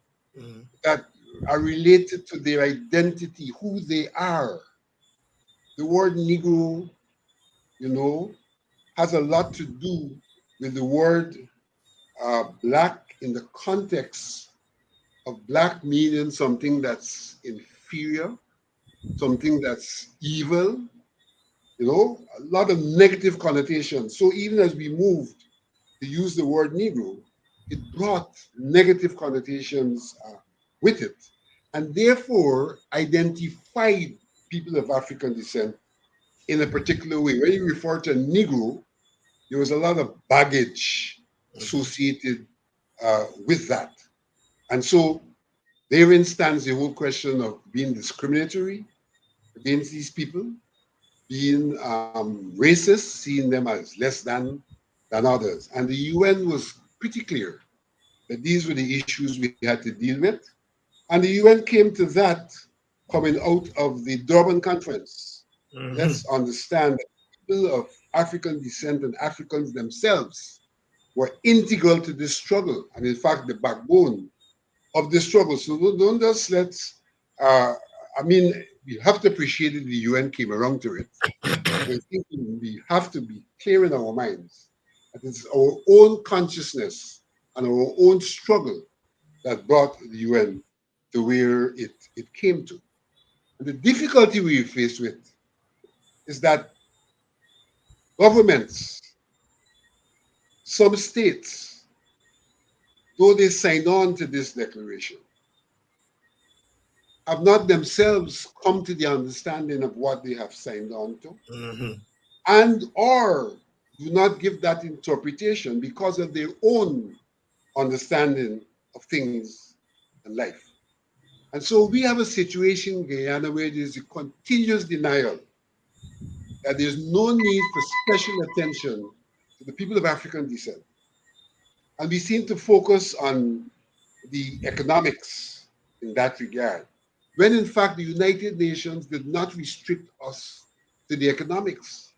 that are related to their identity, who they are. The word Negro, has a lot to do with the word black in the context of black meaning something that's inferior, something that's evil, a lot of negative connotations. So even as we moved to use the word Negro, it brought negative connotations with it, and therefore identified people of African descent in a particular way. When you refer to a Negro, there was a lot of baggage associated with that. And so therein stands the whole question of being discriminatory against these people, being racist, seeing them as less than others. And the UN was pretty clear that these were the issues we had to deal with. And the UN came to that coming out of the Durban Conference. Mm-hmm. Let's understand that people of African descent and Africans themselves were integral to this struggle, and in fact, the backbone of the struggle. So don't just we have to appreciate that the UN came around to it. I think we have to be clear in our minds that it's our own consciousness and our own struggle that brought the UN to where it came to. And the difficulty we're faced with is that governments, some states, though they sign on to this declaration, have not themselves come to the understanding of what they have signed on to, and or do not give that interpretation because of their own understanding of things and life. And so we have a situation in Guyana where there's a continuous denial that there's no need for special attention to the people of African descent. And we seem to focus on the economics in that regard, when in fact the United Nations did not restrict us to the economics.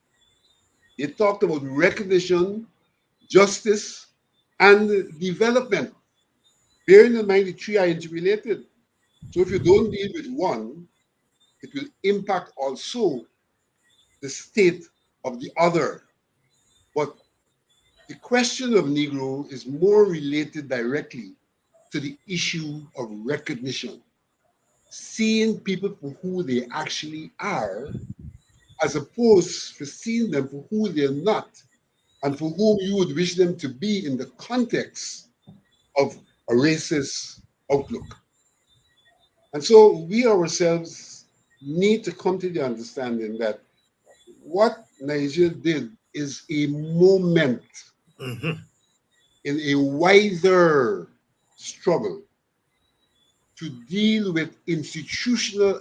They talked about recognition, justice, and development. Bearing in mind the three are interrelated. So if you don't deal with one, it will impact also the state of the other. But the question of Negro is more related directly to the issue of recognition, seeing people for who they actually are, as opposed to seeing them for who they're not, and for whom you would wish them to be in the context of a racist outlook. And so we ourselves need to come to the understanding that what Nigeria did is a moment in a wider struggle to deal with institutions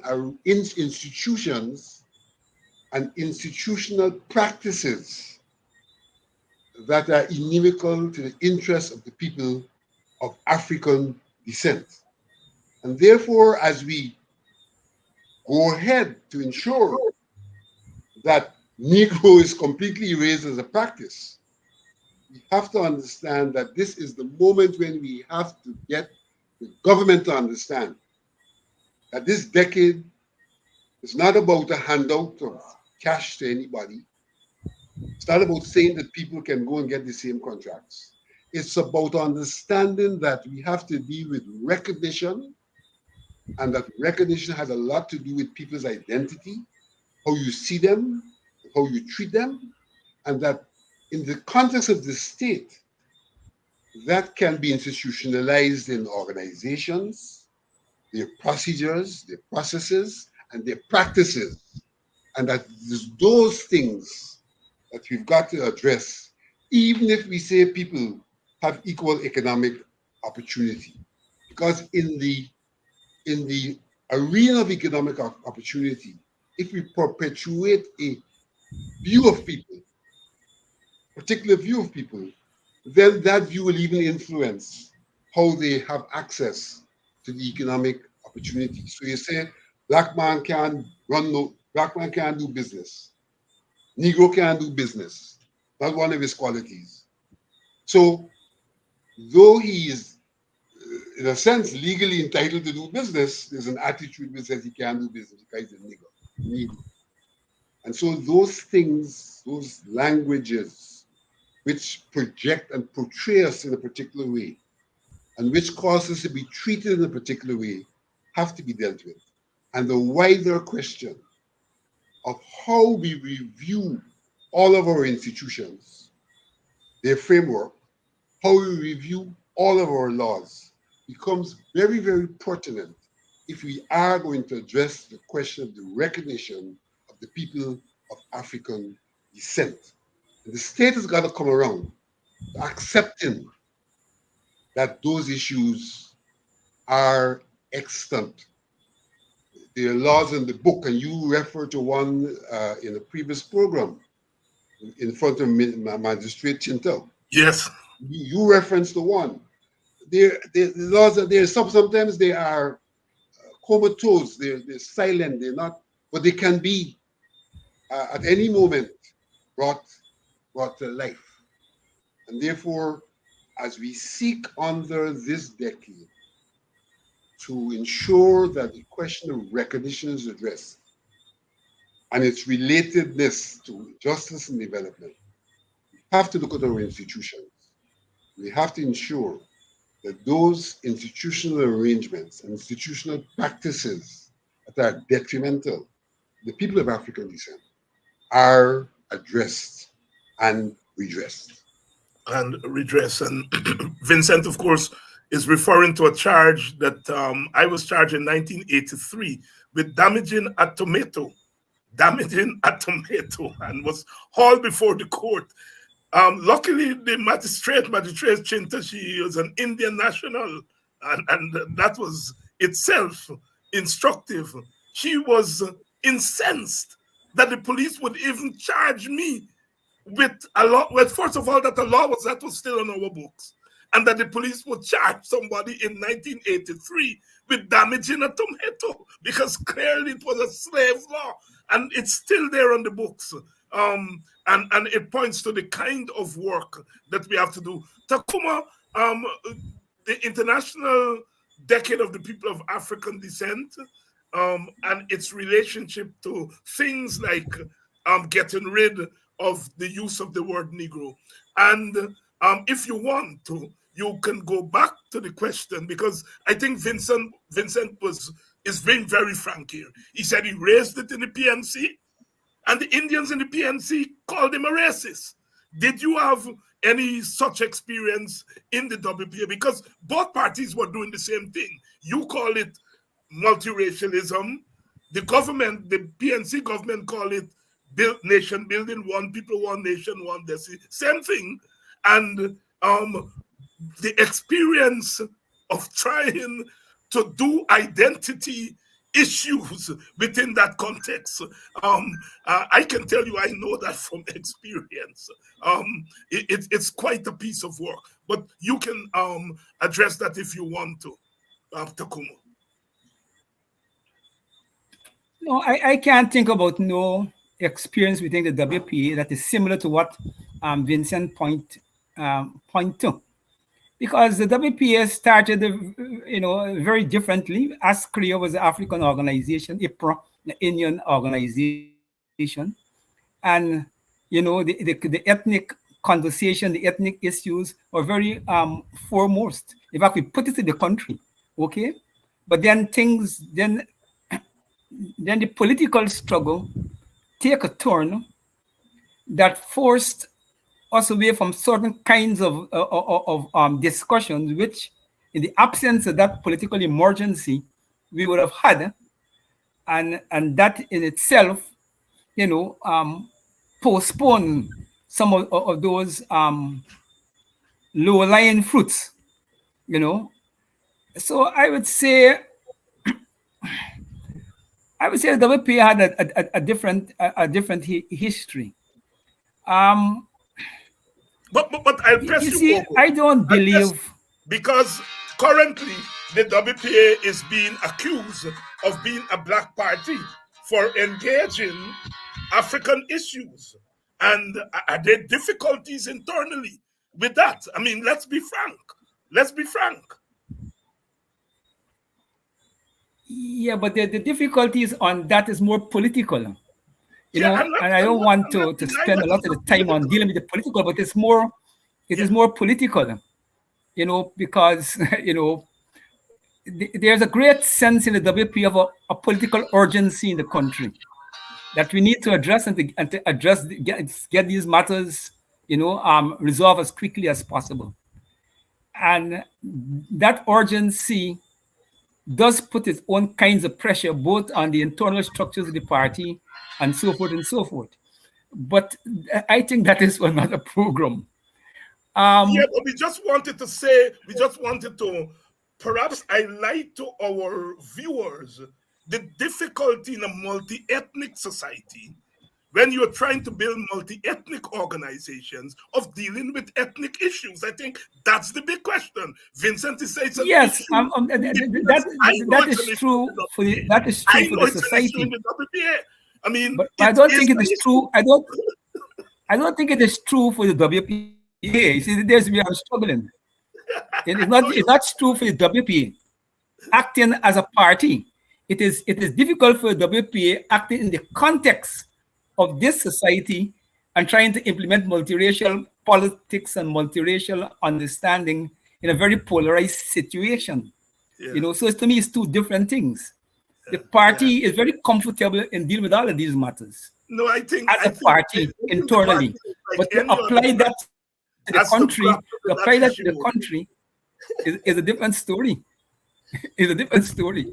and institutional practices that are inimical to the interests of the people of African descent. And therefore, as we go ahead to ensure that Negro is completely erased as a practice, we have to understand that this is the moment when we have to get the government to understand that this decade is not about a handout of cash to anybody. It's not about saying that people can go and get the same contracts. It's about understanding that we have to deal with recognition, and that recognition has a lot to do with people's identity, how you see them, how you treat them, and that in the context of the state, that can be institutionalized in organizations, their procedures, their processes, and their practices. And that it's those things that we've got to address, even if we say people have equal economic opportunity. Because in the arena of economic opportunity, if we perpetuate a view of people, particular view of people, then that view will even influence how they have access to the economic opportunity. So you say, black man can't do business. Negro can't do business. That's one of his qualities. So though he is, in a sense, legally entitled to do business, there's an attitude which says he can't do business because he's a Negro. And so those things, those languages, which project and portray us in a particular way, and which cause us to be treated in a particular way, have to be dealt with. And the wider question of how we review all of our institutions, their framework, how we review all of our laws, becomes very, very pertinent if we are going to address the question of the recognition of the people of African descent. And the state has got to come around to accepting that those issues are extant. There are laws in the book, and you refer to one in a previous program in front of Magistrate Chintel. Yes. You referenced the one. The laws are there. Sometimes they are comatose, they're silent, they're not, but they can be at any moment brought to life. And therefore, as we seek under this decade to ensure that the question of recognition is addressed and its relatedness to justice and development, we have to look at our institutions. We have to ensure that those institutional arrangements and institutional practices that are detrimental to the people of African descent are addressed and redressed. And Vincent, of course, is referring to a charge that I was charged in 1983 with damaging a tomato, and was hauled before the court. Luckily, the magistrate Chinta, she was an Indian national, and that was itself instructive. She was incensed that the police would even charge me with a law. Well, first of all, that the law that was still on our books, and that the police would charge somebody in 1983 with damaging a tomato, because clearly it was a slave law, and it's still there on the books. And it points to the kind of work that we have to do. Tacuma, the International Decade of the People of African Descent, and its relationship to things like getting rid of the use of the word Negro. And if you want to, you can go back to the question, because I think Vincent is being very frank here. He said he raised it in the PNC, and the Indians in the PNC called him a racist. Did you have any such experience in the WPA? Because both parties were doing the same thing. You call it multiracialism. The government, the PNC government, call it nation building, one people, one nation, one destiny. Same thing. And the experience of trying to do identity issues within that context, I can tell you, I know that from experience. It's quite a piece of work, but you can address that if you want to, Tacuma. No, I can't think about no experience within the WPA that is similar to what Vincent point to. Because the WPA started, very differently. ASCREA was the African organization, IPRA, the Indian organization. And, the ethnic conversation, the ethnic issues were very foremost. In fact, we put it in the country, okay? But then then the political struggle take a turn that forced us away from certain kinds of discussions, which, in the absence of that political emergency, we would have had, and that in itself, postpone some of those low-lying fruits, So I would say the WPA had a different history. But I'll press you. See, I don't believe, because currently the WPA is being accused of being a black party for engaging African issues, and are there difficulties internally with that? I mean, let's be frank. Yeah, but the difficulties on that is more political. And I don't want to spend a lot of the time on dealing with the political, but it's more, is more political, because, there's a great sense in the WP of a political urgency in the country that we need to address and to address, get these matters, resolved as quickly as possible. And that urgency does put its own kinds of pressure, both on the internal structures of the party and so forth and so forth. But I think that is another program. But we just wanted to perhaps highlight to our viewers the difficulty in a multi-ethnic society when you're trying to build multi-ethnic organizations of dealing with ethnic issues. I think that's the big question. Vincent is saying yes, that is true for the society. I mean, but I don't think it is true. I don't think it is true for the WPA. You see, there's where I'm struggling. It's not true for the WPA acting as a party. It is difficult for the WPA acting in the context of this society and trying to implement multiracial politics and multiracial understanding in a very polarized situation. So to me, it's two different things. The party is very comfortable in dealing with all of these matters. No, I think as a party internally, but to apply that to the country, is a different story. It's a different story.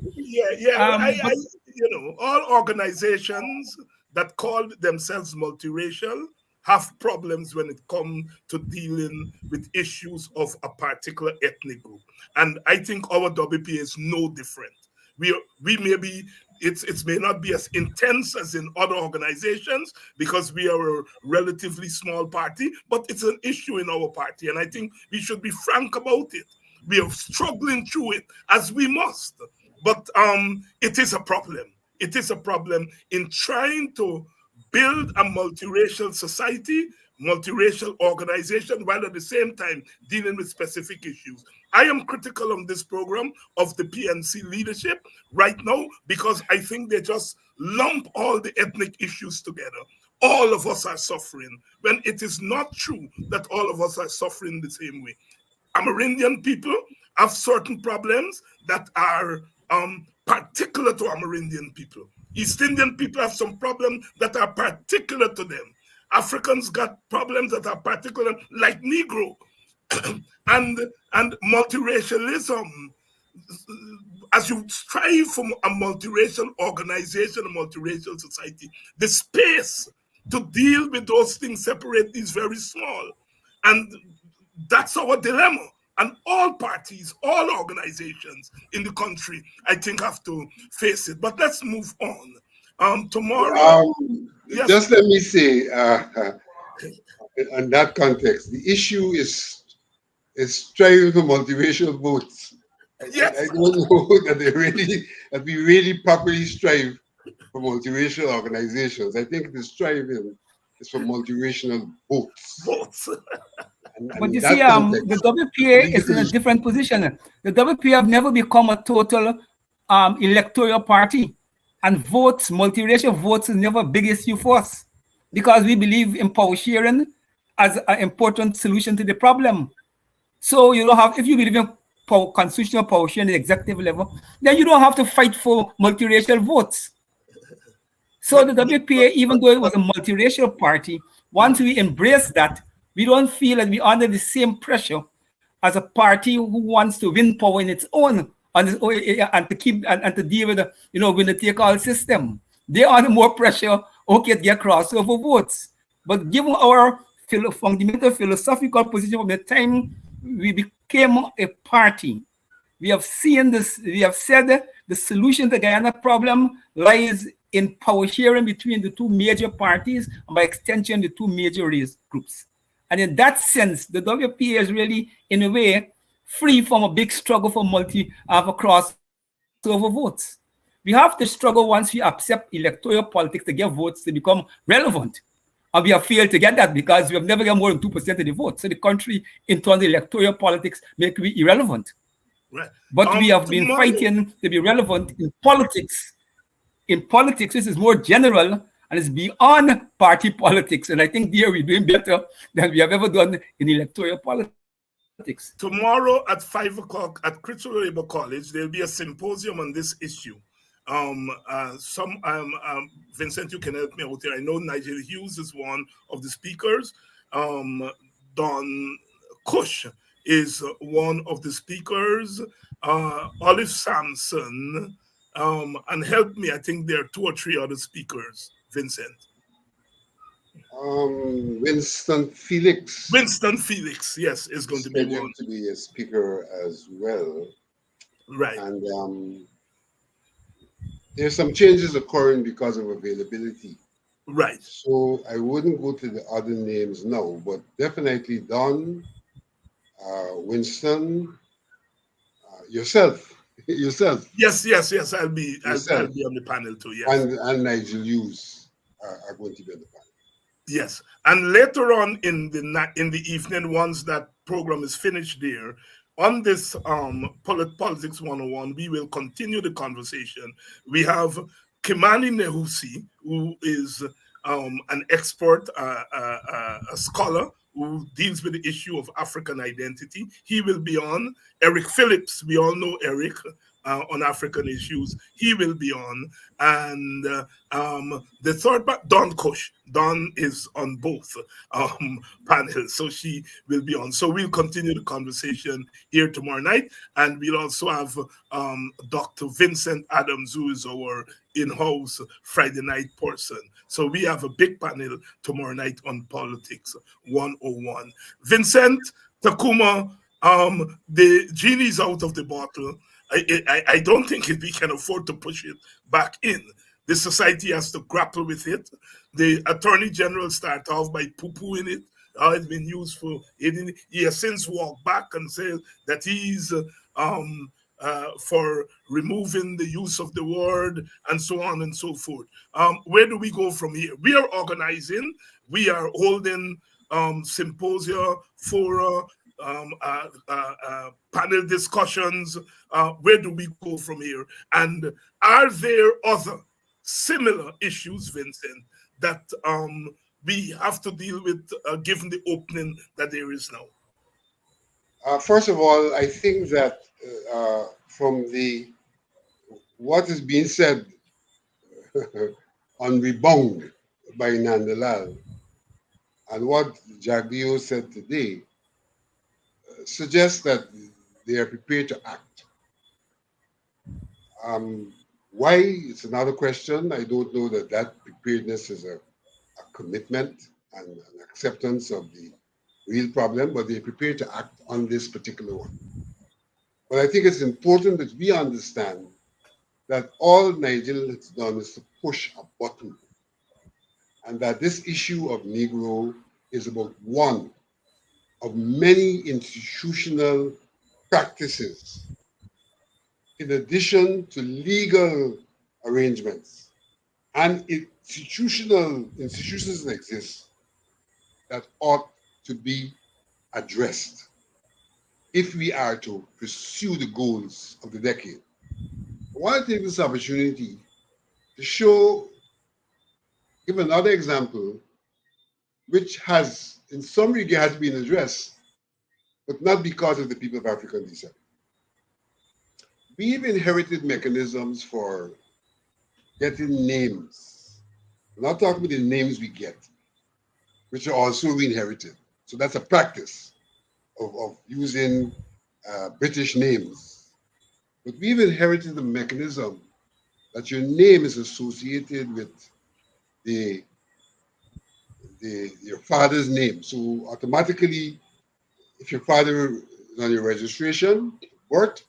All organizations that call themselves multiracial have problems when it comes to dealing with issues of a particular ethnic group. And I think our WPA is no different. We may be, it may not be as intense as in other organizations because we are a relatively small party, but it's an issue in our party. And I think we should be frank about it. We are struggling through it as we must, but it is a problem. It is a problem in trying to build a multiracial society, multiracial organization, while at the same time dealing with specific issues. I am critical on this program of the PNC leadership right now because I think they just lump all the ethnic issues together. All of us are suffering when it is not true that all of us are suffering the same way. Amerindian people have certain problems that are particular to Amerindian people. East Indian people have some problems that are particular to them. Africans got problems that are particular, like Negro. and multiracialism, as you strive for a multiracial organization, a multiracial society, the space to deal with those things separately is very small. And that's our dilemma. And all parties, all organizations in the country, I think, have to face it. But let's move on. Tomorrow, yes. Just let me say, in that context, the issue is striving for multiracial votes. Yes. I don't know that we really properly strive for multiracial organizations. I think the striving is for multiracial votes. But you see, the WPA is in a different position. The WPA have never become a total electoral party, and votes, multiracial votes, is never a big issue for us because we believe in power sharing as an important solution to the problem. So you don't have, if you believe in constitutional power sharing at the executive level, then you don't have to fight for multiracial votes. So the WPA, even though it was a multiracial party, once we embrace that, we don't feel that we're under the same pressure as a party who wants to win power in its own and to keep and to deal with the winner-take-all system. They are the more pressure, okay, to get crossover votes. But given our fundamental philosophical position from the time we became a party, we have seen this, we have said the solution to the Guyana problem lies in power sharing between the two major parties and by extension the two major race groups. And in that sense, the WPA is really, in a way, free from a big struggle for crossover votes. We have to struggle once we accept electoral politics to get votes to become relevant. And we have failed to get that because we have never got more than 2% of the vote. So the country, in terms of electoral politics, make we irrelevant. Right. But we have been fighting to be relevant in politics. In politics, this is more general and it's beyond party politics. And I think there we're doing better than we have ever done in electoral politics. Tomorrow at 5 o'clock at Crystal Labor College, there'll be a symposium on this issue. Vincent, you can help me out here. I know Nigel Hughes is one of the speakers. Don Cush is one of the speakers. Olive Sampson, and help me, I think there are 2 or 3 other speakers, Vincent. Winston Felix. Winston Felix, yes, is going to be one. To be a speaker as well. Right. And there's some changes occurring because of availability. Right. So I wouldn't go to the other names now, but definitely Don, Winston, yourself. Yes. I'll be on the panel too. Yes. And Nigel Hughes are going to be on the panel. Yes, and later on in the evening, once that program is finished there, on this Politics 101, we will continue the conversation. We have Kimani Nehusi, who is an expert, a scholar who deals with the issue of African identity. He will be on. Eric Phillips, we all know Eric on African issues. He will be on. And the third, Don Cush. Don is on both panels, so she will be on. So we'll continue the conversation here tomorrow night. And we'll also have Dr. Vincent Adams, who is our in-house Friday night person. So we have a big panel tomorrow night on Politics 101. Vincent, Tacuma, the genie's out of the bottle. I don't think we can afford to push it back in. The society has to grapple with it. The Attorney General started off by poo-pooing it. It's been used for it. He has since walked back and said that he's for removing the use of the word and so on and so forth. Where do we go from here? We are organizing. We are holding symposia, fora, panel discussions. Where do we go from here? And are there other similar issues, Vincent, that we have to deal with given the opening that there is now? First of all, I think that from what is being said on Rebound by Nandalal and what Jagdio said today suggests that they are prepared to act. Why? It's another question. I don't know that preparedness is a commitment and an acceptance of the real problem, but they're prepared to act on this particular one. But I think it's important that we understand that all Nigeria has done is to push a button, and that this issue of Negro is about one of many institutional practices in addition to legal arrangements and institutions that exist that ought to be addressed if we are to pursue the goals of the decade. I want to take this opportunity to give another example which has in some regards been addressed, but not because of the people of African descent. We've inherited mechanisms for getting names. I'm not talking about the names we get, which are also inherited. So that's a practice of using British names. But we've inherited the mechanism that your name is associated with your father's name. So automatically, if your father is on your registration, birth,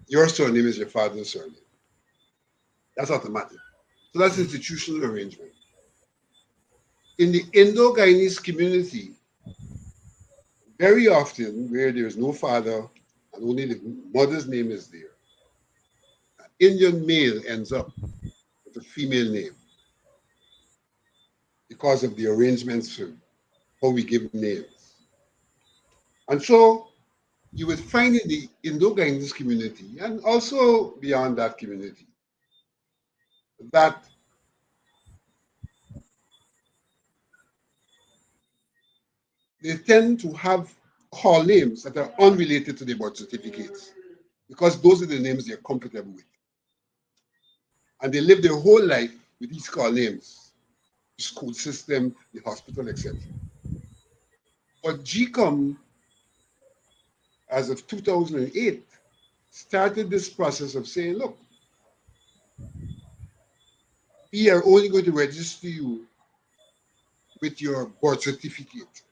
your surname is your father's surname. That's automatic. So that's institutional arrangement. In the Indo-Guyanese community, very often where there's no father and only the mother's name is there, an Indian male ends up with a female name because of the arrangements for how we give names. And so you would find in the Indo-Guyanese community and also beyond that community that they tend to have call names that are unrelated to their birth certificates because those are the names they're comfortable with. And they live their whole life with these call names, the school system, the hospital, etc. But GCOM, as of 2008, started this process of saying, look, we are only going to register you with your birth certificate.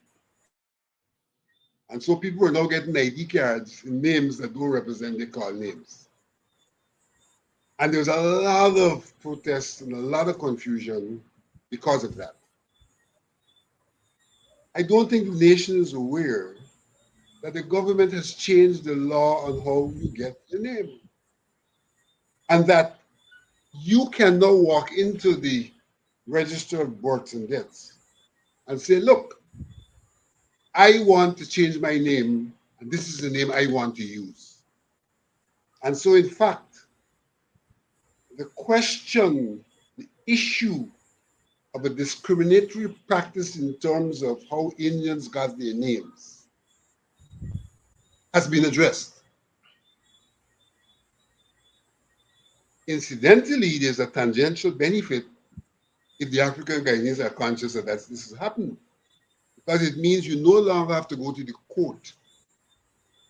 And so people are now getting ID cards and names that don't represent their call names. And there's a lot of protests and a lot of confusion because of that. I don't think the nation is aware that the government has changed the law on how you get your name. And that you can now walk into the register of births and deaths and say, look, I want to change my name, and this is the name I want to use. And so, in fact, the question, the issue of a discriminatory practice in terms of how Indians got their names has been addressed. Incidentally, there's a tangential benefit if the African Guyanese are conscious that this is happening, because it means you no longer have to go to the court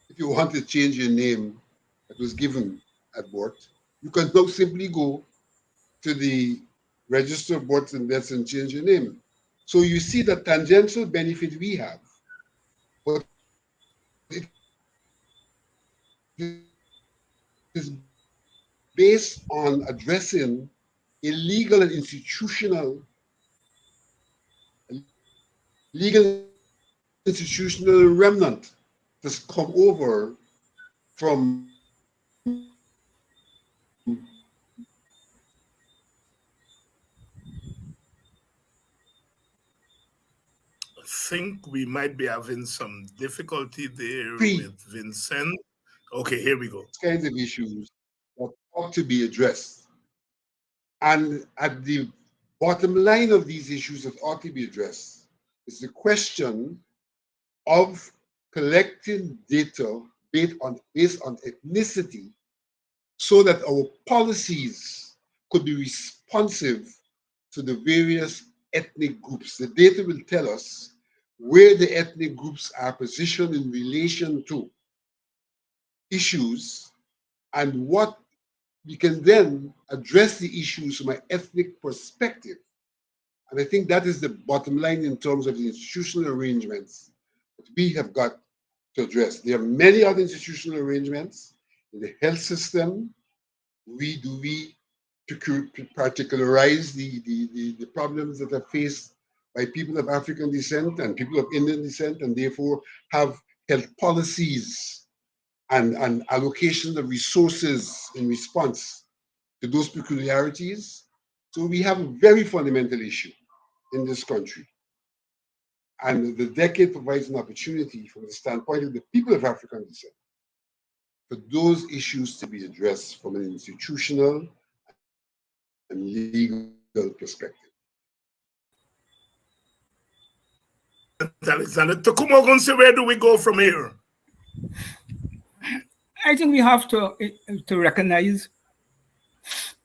if you want to change your name that was given at birth. You can now simply go to the register of births and deaths and change your name. So you see the tangential benefit we have, but it is based on addressing illegal and institutional remnant that's come over from I think we might be having some difficulty there with Vincent. Okay, here we go. Kinds of issues that ought to be addressed. And at the bottom line of these issues that ought to be addressed is the question of collecting data based on ethnicity so that our policies could be responsive to the various ethnic groups. The data will tell us where the ethnic groups are positioned in relation to issues and what we can then address the issues from an ethnic perspective. And I think that is the bottom line in terms of the institutional arrangements that we have got to address. There are many other institutional arrangements in the health system. We particularize the problems that are faced by people of African descent and people of Indian descent, and therefore have health policies and allocation of resources in response to those peculiarities. So we have a very fundamental issue in this country. And the decade provides an opportunity from the standpoint of the people of African descent for those issues to be addressed from an institutional and legal perspective. Alexander, Tacuma, Ogunseye, where do we go from here? I think we have to recognize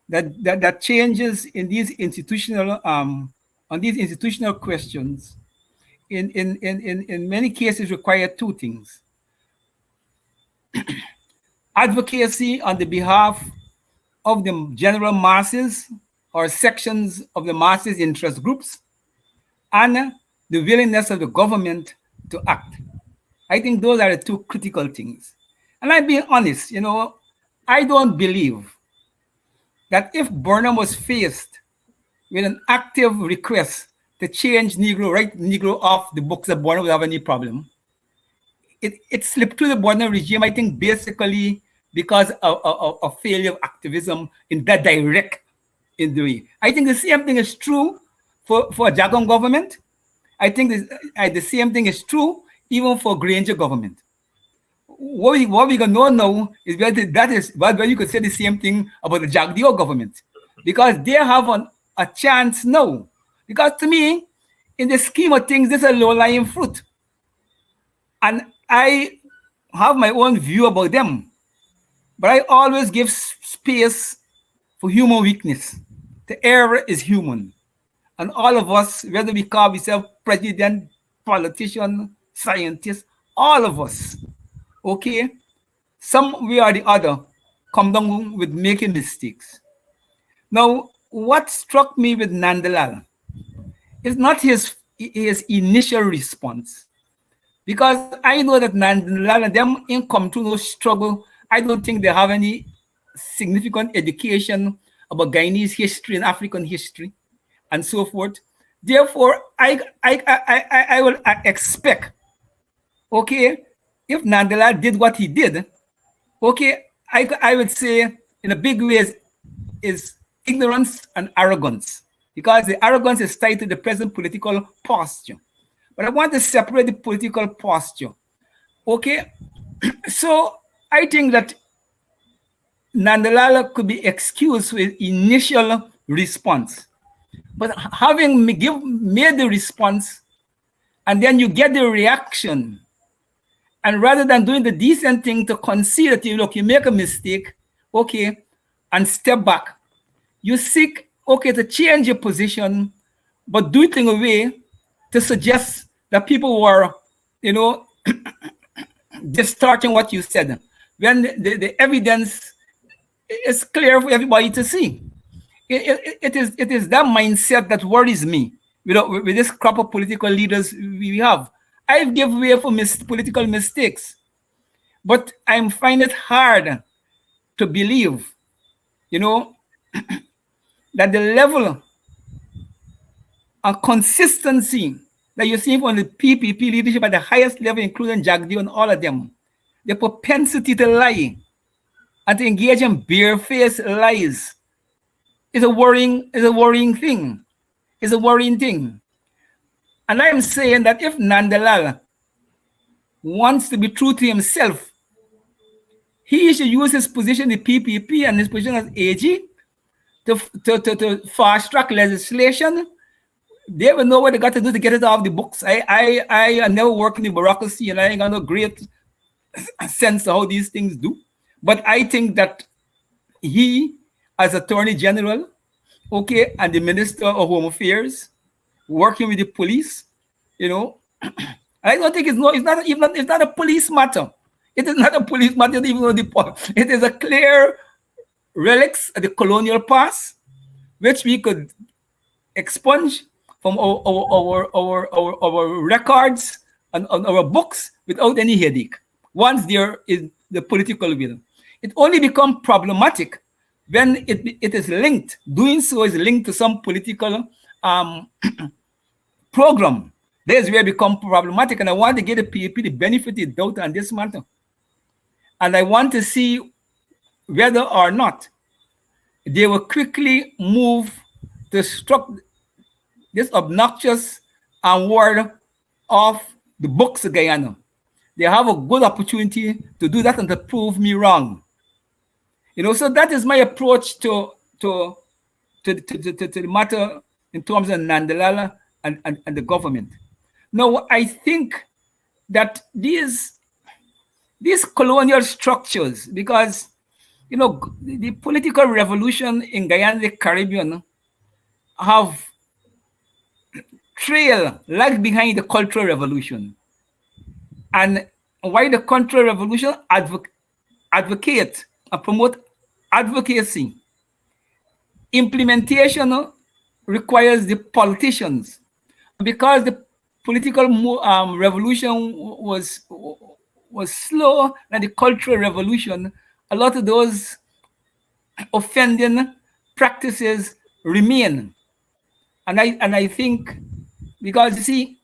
that changes in these institutional on these institutional questions in many cases require two things: advocacy on the behalf of the general masses or sections of the masses interest groups, and the willingness of the government to act. I think those are the two critical things. And I'm being honest, I don't believe that if Burnham was faced with an active request to change Negro, write Negro off the books of Burnham without any problem, it slipped through the Burnham regime, I think, basically because of failure of activism in that direct way. I think the same thing is true for Jagan government. I think the same thing is true even for Granger government. What we gonna know now is whether you could say the same thing about the Jagdeo government, because they have a chance now. Because to me, in the scheme of things, this is a low-lying fruit, and I have my own view about them. But I always give space for human weakness. The error is human, and all of us, whether we call ourselves president, politician, scientist, all of us. Okay, some way or the other come down with making mistakes. Now, what struck me with Nandalal is not his initial response, because I know that Nandalal and them in come to no struggle. I don't think they have any significant education about Guyanese history and African history and so forth. Therefore, I will expect, okay, if Nandalal did what he did, okay, I would say in a big way is ignorance and arrogance, because the arrogance is tied to the present political posture. But I want to separate the political posture. Okay, so I think that Nandalal could be excused with initial response. But having made the response, and then you get the reaction, and rather than doing the decent thing to concede that you make a mistake, okay, and step back, you seek, okay, to change your position, but do it in a way to suggest that people were, distorting what you said, when the evidence is clear for everybody to see. It is that mindset that worries me with this crop of political leaders we have. I've given way for political mistakes, but I find it hard to believe, that the level of consistency that you see from the PPP leadership at the highest level, including Jagdeo and all of them, the propensity to lie and to engage in barefaced lies is a worrying thing. It's a worrying thing. And I'm saying that if Nandalal wants to be true to himself, he should use his position in the PPP and his position as AG to fast track legislation they will know what they got to do to get it off the books. I never work in the bureaucracy, and I ain't got no great sense of how these things do. But I think that he, as Attorney General, okay, and the Minister of Home Affairs, working with the police, you know, I don't think it's not a police matter. It is not a police matter, even though it is a clear relics of the colonial past, which we could expunge from our records and our books without any headache. Once there is the political will, it only becomes problematic when it is linked. Doing so is linked to some political program. There's where it becomes problematic, and I want to give the PAP the benefit of the doubt on this matter. And I want to see whether or not they will quickly move to struck this obnoxious word of the books of Guyana. They have a good opportunity to do that and to prove me wrong. You know, so that is my approach to the matter in terms of Nandalala and the government. Now, I think that these colonial structures, because, you know, the political revolution in Guyana-Caribbean have lag behind the cultural revolution. And why the cultural revolution advocate and promote advocacy. Implementation requires the politicians. Because the political revolution was slow than the cultural revolution, a lot of those offending practices remain. And I think, because you see,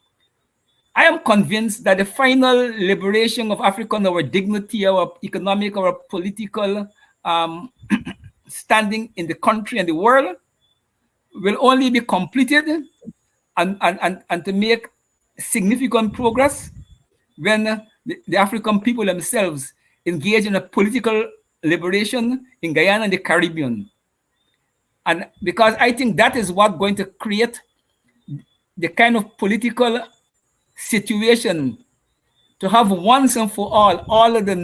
I am convinced that the final liberation of Africa, our dignity, our economic, our political standing in the country and the world will only be completed and to make significant progress when the African people themselves engage in a political liberation in Guyana and the Caribbean. And because I think that is what's going to create the kind of political situation to have once and for all of the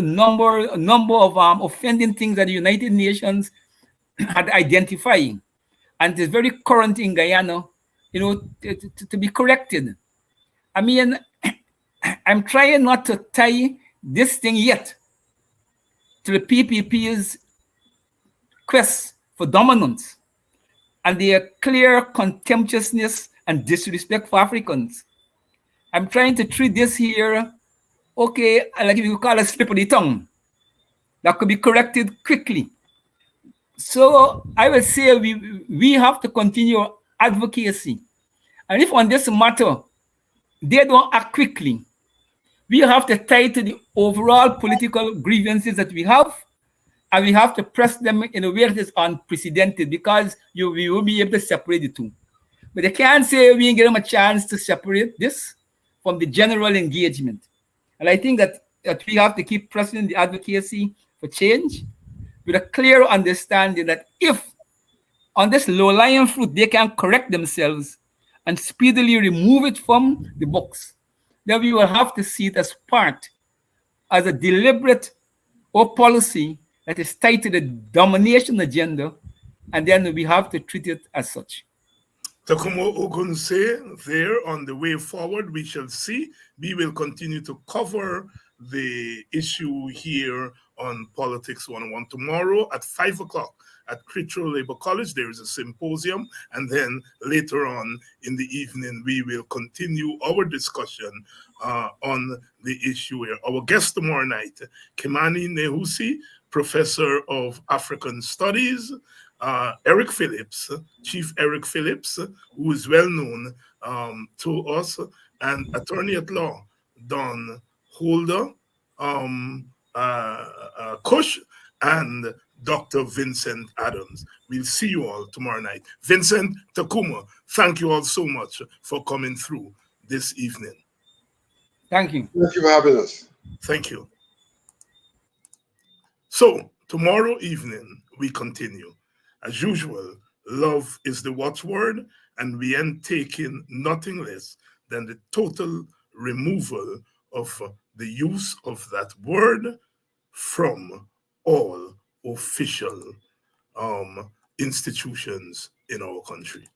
number of offending things that the United Nations had identified, and it's very current in Guyana, you know, to be corrected. I mean, I'm trying not to tie this thing yet to the PPP's quest for dominance and their clear contemptuousness and disrespect for Africans. I'm trying to treat this here, okay, like you call a slip of the tongue, that could be corrected quickly. So I will say we have to continue advocacy. And if on this matter, they don't act quickly, we have to tie to the overall political grievances that we have, and we have to press them in a way that is unprecedented, because we will be able to separate the two. But they can't say we didn't give them a chance to separate this from the general engagement. And I think that we have to keep pressing the advocacy for change with a clear understanding that if on this low-lying fruit they can correct themselves and speedily remove it from the books, then we will have to see it as a deliberate policy that is tied to the domination agenda, and then we have to treat it as such. Tacuma Ogunseye, there on the way forward, we shall see. We will continue to cover the issue here on Politics 101 tomorrow at 5 o'clock at Critchlow Labour College. There is a symposium, and then later on in the evening, we will continue our discussion on the issue here. Our guest tomorrow night, Kimani Nehusi, Professor of African Studies, Eric Phillips, Chief Eric Phillips, who is well known to us, and Attorney at Law, Don Holder, Cush, and Dr. Vincent Adams. We'll see you all tomorrow night. Vincent, Tacuma, thank you all so much for coming through this evening. Thank you. Thank you for having us. Thank you. So, tomorrow evening, we continue. As usual, love is the watchword, and we end taking nothing less than the total removal of the use of that word from all official institutions in our country.